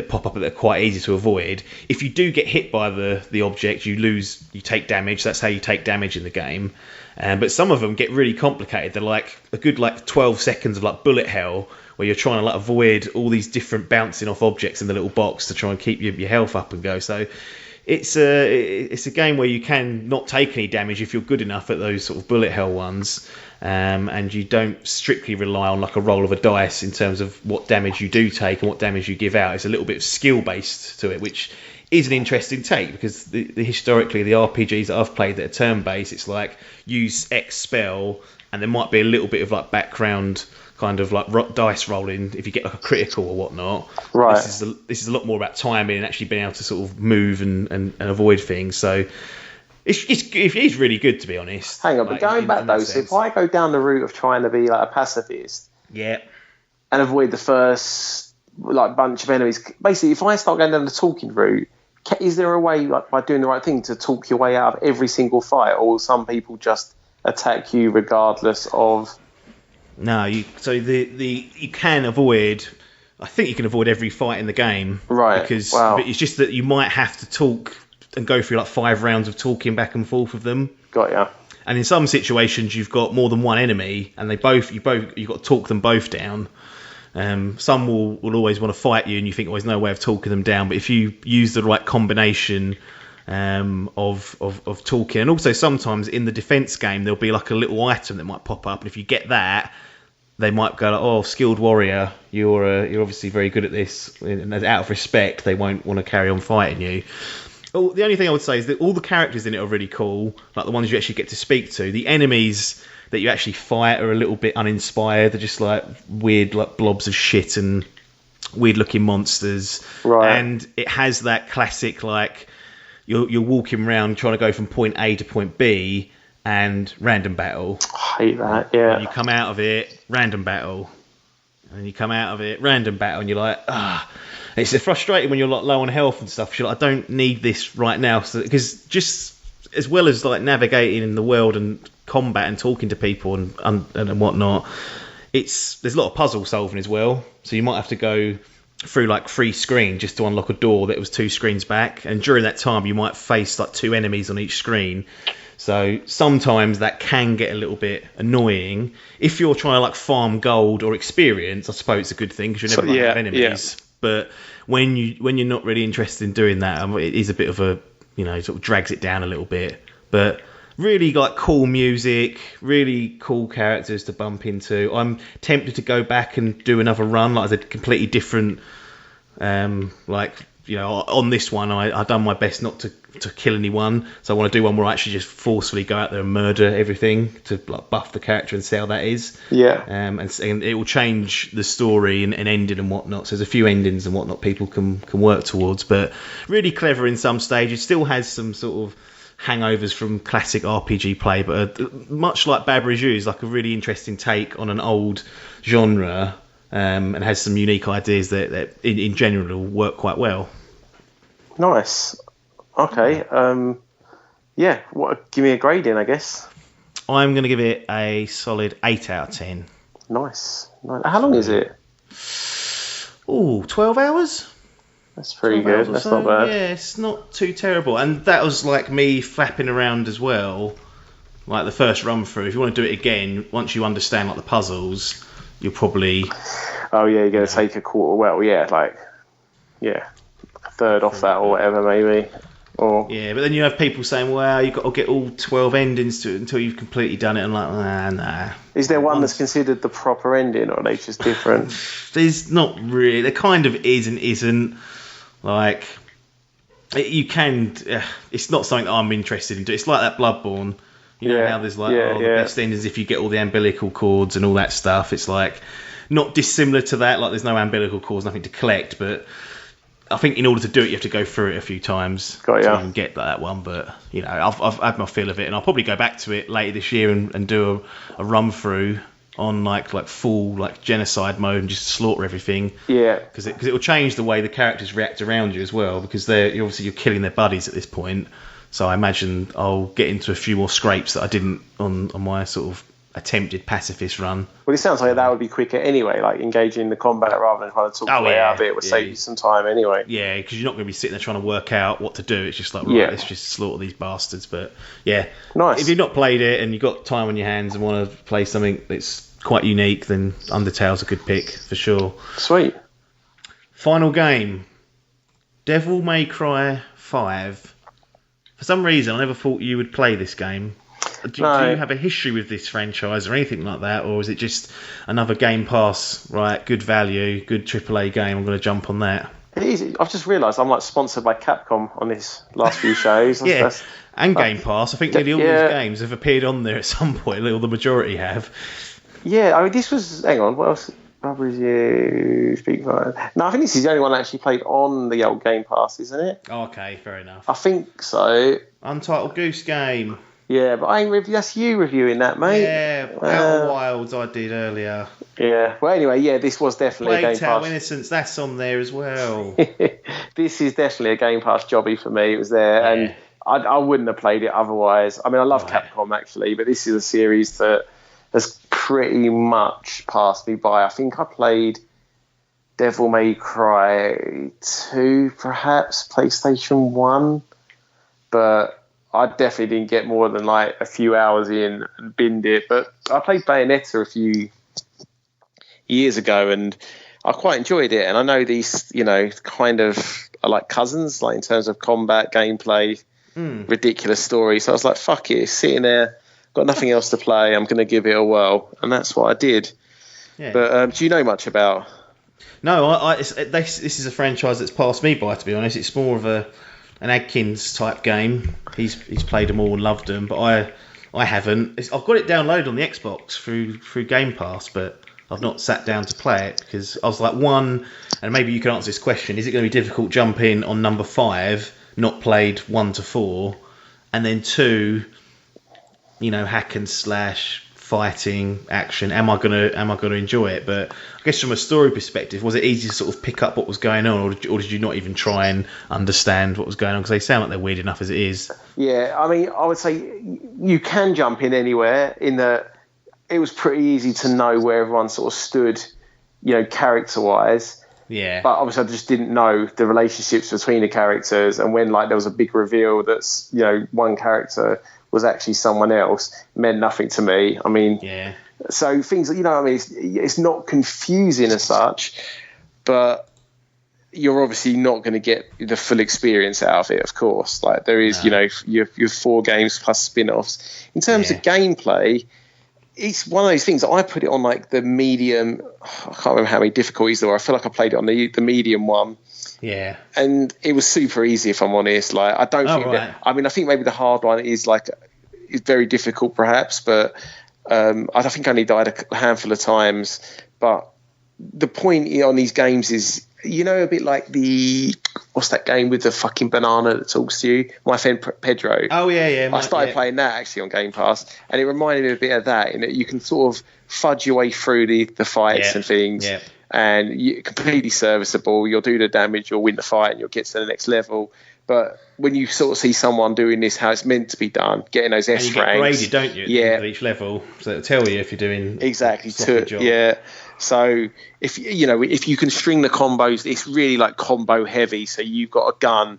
pop up that are quite easy to avoid. If you do get hit by the object, you take damage. That's how you take damage in the game. But some of them get really complicated. They're like a good 12 seconds of like bullet hell, where you're trying to like avoid all these different bouncing off objects in the little box to try and keep your health up and go. So it's a game where you can not take any damage if you're good enough at those sort of bullet hell ones, and you don't strictly rely on like a roll of a dice in terms of what damage you do take and what damage you give out. It's a little bit skill based to it, which is an interesting take, because historically the RPGs that I've played that are turn based, it's like use X spell, and there might be a little bit of like background kind of like dice rolling if you get like a critical or whatnot. Right. This is a lot more about timing and actually being able to sort of move and avoid things. So it's really good, to be honest. Hang on, but going back though, so if I go down the route of trying to be like a pacifist, yeah, and avoid the first like bunch of enemies, basically, if I start going down the talking route, is there a way, like by doing the right thing, to talk your way out of every single fight, or will some people just attack you regardless of? No, you can avoid. I think you can avoid every fight in the game, right? Because but it's just that you might have to talk and go through like 5 rounds of talking back and forth with them. Got ya. And in some situations, you've got more than one enemy, and you've got to talk them both down. Some will always want to fight you, and you think, there's no way of talking them down. But if you use the right combination of talking, and also sometimes in the defense game there'll be like a little item that might pop up, and if you get that, they might go like, "Oh, skilled warrior, you're obviously very good at this," and out of respect, they won't want to carry on fighting you. Oh, the only thing I would say is that all the characters in it are really cool, like the ones you actually get to speak to. The enemies that you actually fight are a little bit uninspired. They're just like weird like blobs of shit and weird looking monsters, Right. and it has that classic like you're walking around trying to go from point A to point B and random battle. I hate that. And you Yeah. come out of it, random battle. And you come out of it, random battle, and you're like, It's frustrating when you're like low on health and stuff. You're like, I don't need this right now. Because just as well as like navigating in the world and combat and talking to people and whatnot, there's a lot of puzzle solving as well. So you might have to go through like 3 screens just to unlock a door that was 2 screens back. And during that time, you might face like 2 enemies on each screen. So sometimes that can get a little bit annoying. If you're trying to like farm gold or experience, I suppose it's a good thing because you're never going to have enemies. Yeah. But when you're not really interested in doing that, it is a bit of a, sort of drags it down a little bit. But really like cool music, really cool characters to bump into. I'm tempted to go back and do another run, like as a completely different, on this one, I've done my best not to kill anyone, so I want to do one where I actually just forcefully go out there and murder everything to like buff the character and see how that is. Yeah. And it will change the story and ending and whatnot. So there's a few endings and whatnot people can work towards, but really clever in some stages. Still has some sort of hangovers from classic RPG play, but much like Bad Reviews, like a really interesting take on an old genre, and has some unique ideas that in general work quite well. Nice. Okay. Yeah. Give me a grading, I guess. I'm going to give it a solid 8 out of 10. Nice. How long is it? 12 hours. That's pretty good. That's not bad. Yeah, it's not too terrible. And that was like me flapping around as well. Like the first run through. If you want to do it again, once you understand like the puzzles, you'll probably... Oh yeah, you're going to take a quarter. Well, yeah, a third off that or whatever, maybe. Or yeah, but then you have people saying, "Well, you've got to get all 12 endings to it until you've completely done it." I'm like, nah. Is there one that's considered the proper ending, or are they just different? There's not really. There kind of is and isn't. Like, you can. It's not something that I'm interested in doing. It's like that Bloodborne. You know how there's like the best endings if you get all the umbilical cords and all that stuff. It's like not dissimilar to that. Like there's no umbilical cords, nothing to collect, but I think in order to do it, you have to go through it a few times to even get that one. But I've had my fill of it, and I'll probably go back to it later this year and do a run through on like full like genocide mode and just slaughter everything. Yeah, because it will change the way the characters react around you as well, because you're killing their buddies at this point. So I imagine I'll get into a few more scrapes that I didn't on my sort of attempted pacifist run. Well, it sounds like that would be quicker anyway, like engaging in the combat rather than trying to talk your way out of it would save you some time anyway. Yeah, because you're not going to be sitting there trying to work out what to do. It's just like, right, let's just slaughter these bastards. But yeah, nice. If you've not played it and you've got time on your hands and want to play something that's quite unique, then Undertale's a good pick for sure. Sweet. Final game, Devil May Cry 5. For some reason, I never thought you would play this game. Do you have a history with this franchise or anything like that, or is it just another Game Pass, right? Good value, good AAA game. I'm going to jump on that. It is. I've just realised I'm like sponsored by Capcom on this last few shows. And Game Pass. I think nearly all these games have appeared on there at some point. Or the majority have. Yeah, I mean, this was. Hang on, what else? Speak for. No, I think this is the only one I actually played on the old Game Pass, isn't it? Oh, okay, fair enough. I think so. Untitled Goose Game. Yeah, but that's you reviewing that, mate. Yeah, Outer Wilds I did earlier. Yeah. Well, anyway, this was definitely a Game Pass. Plague Tale Innocence, that's on there as well. This is definitely a Game Pass jobby for me. It was there, and I wouldn't have played it otherwise. I mean, I love Capcom actually, but this is a series that has pretty much passed me by. I think I played Devil May Cry 2, perhaps, PlayStation 1, but I definitely didn't get more than like a few hours in and binned it. But I played Bayonetta a few years ago and I quite enjoyed it. And I know these, kind of are like cousins, like in terms of combat, gameplay, ridiculous story. So I was like, fuck it, sitting there, got nothing else to play. I'm going to give it a whirl. And that's what I did. Yeah. But do you know much about? No, this is a franchise that's passed me by, to be honest. It's more of an Adkins type game. He's played them all and loved them, but I haven't. I've got it downloaded on the Xbox through Game Pass, but I've not sat down to play it because I was like, one, and maybe you can answer this question: is it going to be difficult jumping on number 5, not played 1 to 4, and then 2, hack and slash, fighting, action? Am I gonna enjoy it? But I guess from a story perspective, was it easy to sort of pick up what was going on, or did you not even try and understand what was going on? Because they sound like they're weird enough as it is. Yeah, I mean, I would say you can jump in anywhere. In that, it was pretty easy to know where everyone sort of stood, character-wise. Yeah. But obviously, I just didn't know the relationships between the characters, and when there was a big reveal that's one character was actually someone else, it meant nothing to me. I mean, yeah. So things, it's not confusing as such, but you're obviously not going to get the full experience out of it, of course. Like there is, your 4 games plus spin-offs. In terms of gameplay, it's one of those things. I put it on like the medium. I can't remember how many difficulties there were. I feel like I played it on the medium one. Yeah. And it was super easy, if I'm honest. Like I don't think that. I mean, I think maybe the hard one is very difficult, perhaps, but I think I only died a handful of times. But the point on these games is, a bit like what's that game with the fucking banana that talks to you? My friend Pedro. Oh yeah. I started playing that actually on Game Pass, and it reminded me a bit of that, in that you can sort of fudge your way through the fights and things. Yeah. And you're completely serviceable. You'll do the damage, you'll win the fight, and you'll get to the next level. But when you sort of see someone doing this how it's meant to be done, getting those S ranks, you get graded, don't you? At the end of each level, so it'll tell you if you're doing exactly job. Yeah. So if you can string the combos, it's really like combo heavy. So you've got a gun,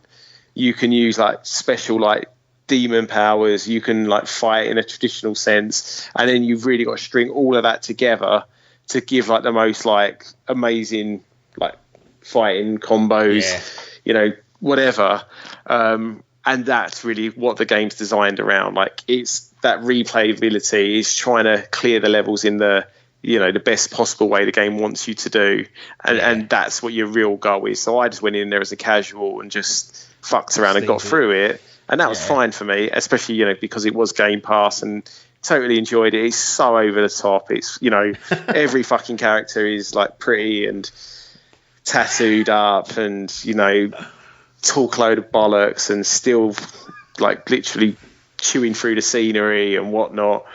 you can use like special like demon powers, you can like fight in a traditional sense, and then you've really got to string all of that together to give like the most like amazing like fighting combos, whatever. And that's really what the game's designed around. Like it's that replayability is trying to clear the levels in the the best possible way the game wants you to do, and that's what your real goal is. So I just went in there as a casual and just fucked around and got through it, and that was fine for me, especially because it was Game Pass, and totally enjoyed it. It's so over the top. It's every fucking character is like pretty and tattooed up, and talk a load of bollocks and still like literally chewing through the scenery and whatnot.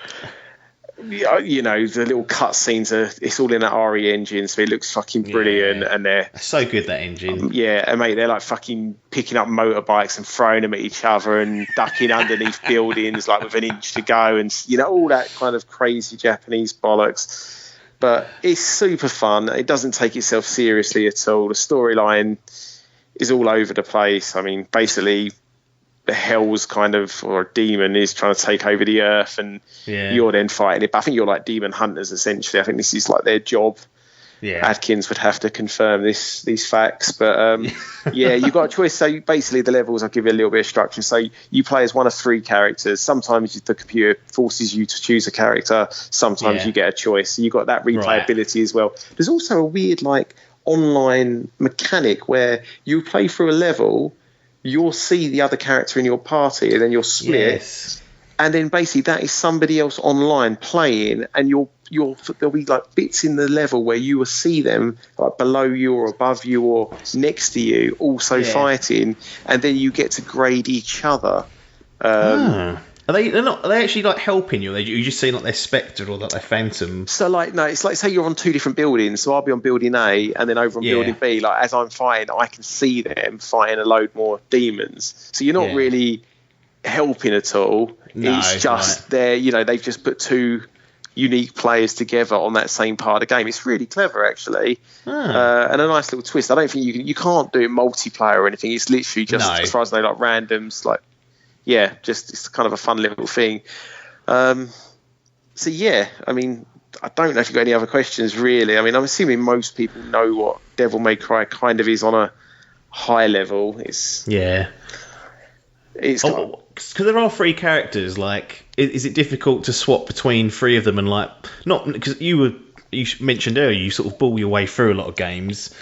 The little cut scenes it's all in that RE engine, so it looks fucking brilliant. And they're so good, that engine. And mate, they're like fucking picking up motorbikes and throwing them at each other and ducking underneath buildings like with an inch to go, and all that kind of crazy Japanese bollocks. But it's super fun. It doesn't take itself seriously at all. The storyline is all over the place. I mean, basically the hell's kind of, or a demon is trying to take over the earth, and you're then fighting it. But I think you're like demon hunters essentially. I think this is like their job. Adkins would have to confirm these facts, but you've got a choice. So basically the levels, I'll give you a little bit of structure. So you play as one of 3 characters. Sometimes the computer forces you to choose a character, sometimes you get a choice. So you've got that replayability as well. There's also a weird like online mechanic where you play through a level, you'll see the other character in your party, and then you'll split, and then basically that is somebody else online playing, and there'll be like bits in the level where you will see them like below you or above you or next to you also fighting, and then you get to grade each other. Are they actually like helping you? You just see like they're Spectre or that they're Phantom? So like no, it's like say you're on 2 different buildings. So I'll be on building A, and then over on building B. Like as I'm fighting, I can see them fighting a load more demons. So you're not really helping at all. No, it's just they've just put 2 unique players together on that same part of the game. It's really clever actually, and a nice little twist. I don't think you can't do it multiplayer or anything. It's literally just as far as I know, like randoms, like. Just it's kind of a fun little thing. I mean, I don't know if you've got any other questions, really. I mean, I'm assuming most people know what Devil May Cry kind of is on a high level. It's because there are 3 characters. Like, is it difficult to swap between 3 of them? And like, not because you mentioned earlier, you sort of ball your way through a lot of games.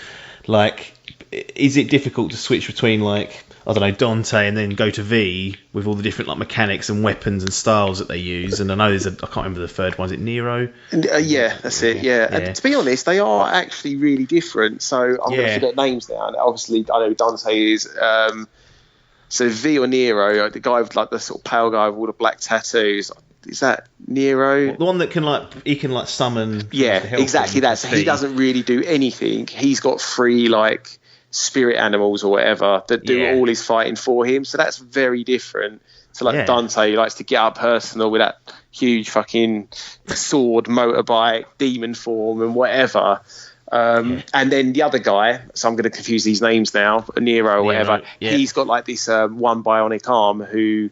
Like, is it difficult to switch between like I don't know, Dante, and then go to V with all the different like mechanics and weapons and styles that they use. And I know I can't remember the third one. Is it Nero? Yeah, that's it. Yeah. And to be honest, they are actually really different. So I'm going to forget names now. And obviously, I know Dante is. So V or Nero, the guy with like the sort of pale guy with all the black tattoos. Is that Nero? The one that can summon. Yeah, exactly that. So he doesn't really do anything. He's got 3 like spirit animals or whatever that do all his fighting for him. So that's very different to like Dante, who likes to get up personal with that huge fucking sword, motorbike, demon form, and whatever. And then the other guy, so I'm going to confuse these names now, Nero or whatever. He's got like this one bionic arm who.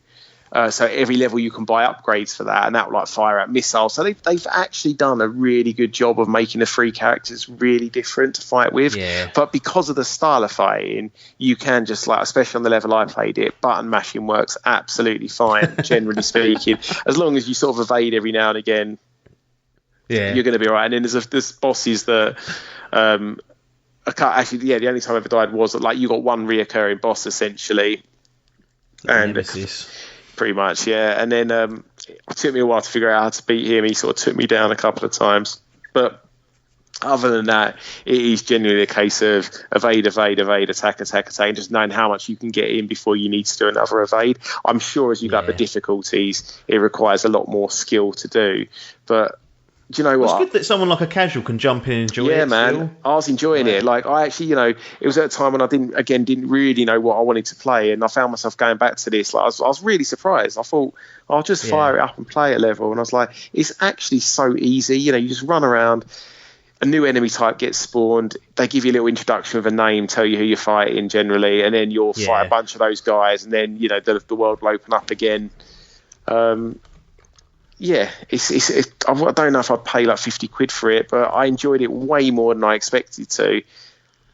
So every level you can buy upgrades for that, and that will like fire out missiles. So they've actually done a really good job of making the 3 characters really different to fight with. Yeah. But because of the style of fighting, you can just like, especially on the level I played it, button mashing works absolutely fine, generally speaking. As long as you sort of evade every now and again, you're going to be all right. And then there's bosses that... the only time I ever died was that like you got one reoccurring boss essentially. And Nemesis. Pretty much, yeah. And then it took me a while to figure out how to beat him. He sort of took me down a couple of times. But other than that, it is genuinely a case of evade, attack, and just knowing how much you can get in before you need to do another evade. I'm sure as you go up the difficulties, it requires a lot more skill to do. But do you know what? It's good that someone like a casual can jump in and enjoy it. Yeah, man. Still. I was enjoying it. Like, I actually, it was at a time when I didn't really know what I wanted to play, and I found myself going back to this. Like, I was really surprised. I thought, I'll just fire it up and play at level. And I was like, it's actually so easy. You just run around, a new enemy type gets spawned, they give you a little introduction with a name, tell you who you're fighting generally, and then you'll fight a bunch of those guys, and then, the world will open up again. I don't know if I'd pay like 50 quid for it, but I enjoyed it way more than I expected to.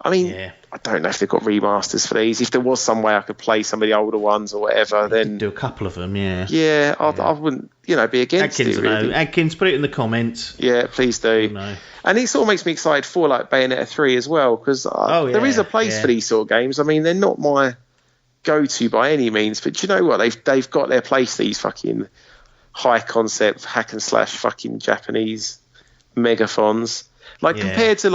I mean, I don't know if they've got remasters for these. If there was some way I could play some of the older ones or whatever, then do a couple of them. I wouldn't, be against Adkins, it. Really. Adkins, put it in the comments. Yeah, please do. No. And it sort of makes me excited for like Bayonetta 3 as well, because there is a place for these sort of games. I mean, they're not my go-to by any means, but do you know what? They've got their place. These fucking high concept hack and slash fucking Japanese megaphons, like compared to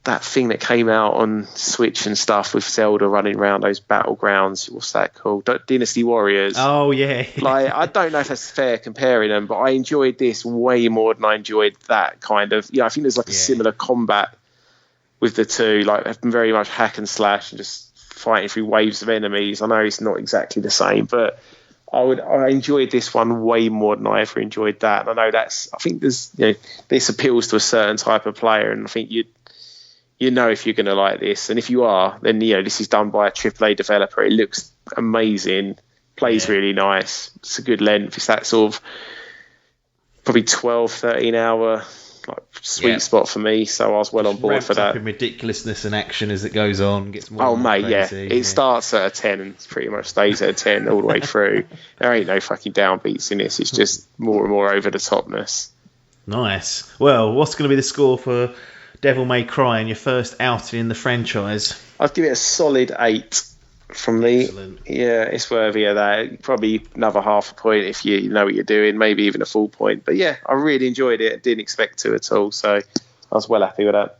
that thing that came out on Switch and stuff with Zelda running around those battlegrounds. What's that called? Dynasty Warriors. Oh yeah. Like, I don't know if that's fair comparing them, but I enjoyed this way more than I enjoyed that kind of. I think there's like a similar combat with the two, like very much hack and slash and just fighting through waves of enemies. I know it's not exactly the same, but I enjoyed this one way more than I ever enjoyed that. And I know I think there's, this appeals to a certain type of player, and I think if you're going to like this, and if you are, then this is done by a AAA developer. It looks amazing, plays really nice. It's a good length. It's that sort of probably 12-13 hour sweet spot for me, so I was well on board for that. Up in ridiculousness and action as it goes on, gets more. Oh mate, crazy, it starts at a 10 and pretty much stays at a 10 all the way through. There ain't no fucking downbeats in this. It's just more and more over the topness. Nice. Well, what's going to be the score for Devil May Cry in your first outing in the franchise? I'd give it a solid 8 from me. Excellent. Yeah, it's worthy of that. Probably another half a point if you know what you're doing, maybe even a full point. But yeah, I really enjoyed it. Didn't expect to at all, so I was well happy with that.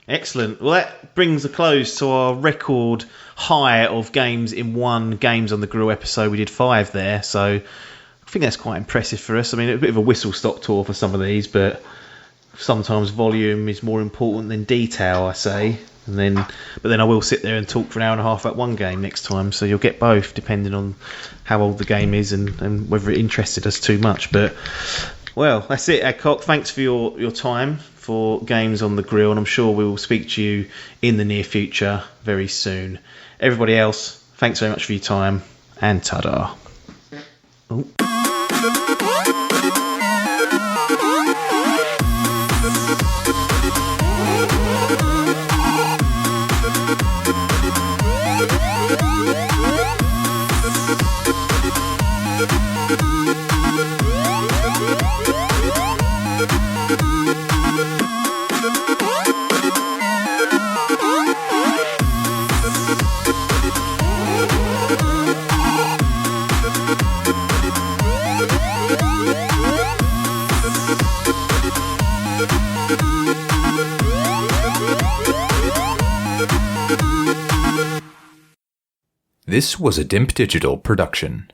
Excellent. Well, that brings a close to our record high of games in one Games on the Grill episode. We did 5 there, so I think that's quite impressive for us. I mean, it's a bit of a whistle-stop tour for some of these, but sometimes volume is more important than detail, I say. But then I will sit there and talk for an hour and a half about one game next time, so you'll get both depending on how old the game is and whether it interested us too much. But well, that's it, Adcock. Thanks for your time for Games on the Grill, and I'm sure we will speak to you in the near future very soon. Everybody else, thanks very much for your time, and ta-da. Oh. This was a DIMP Digital production.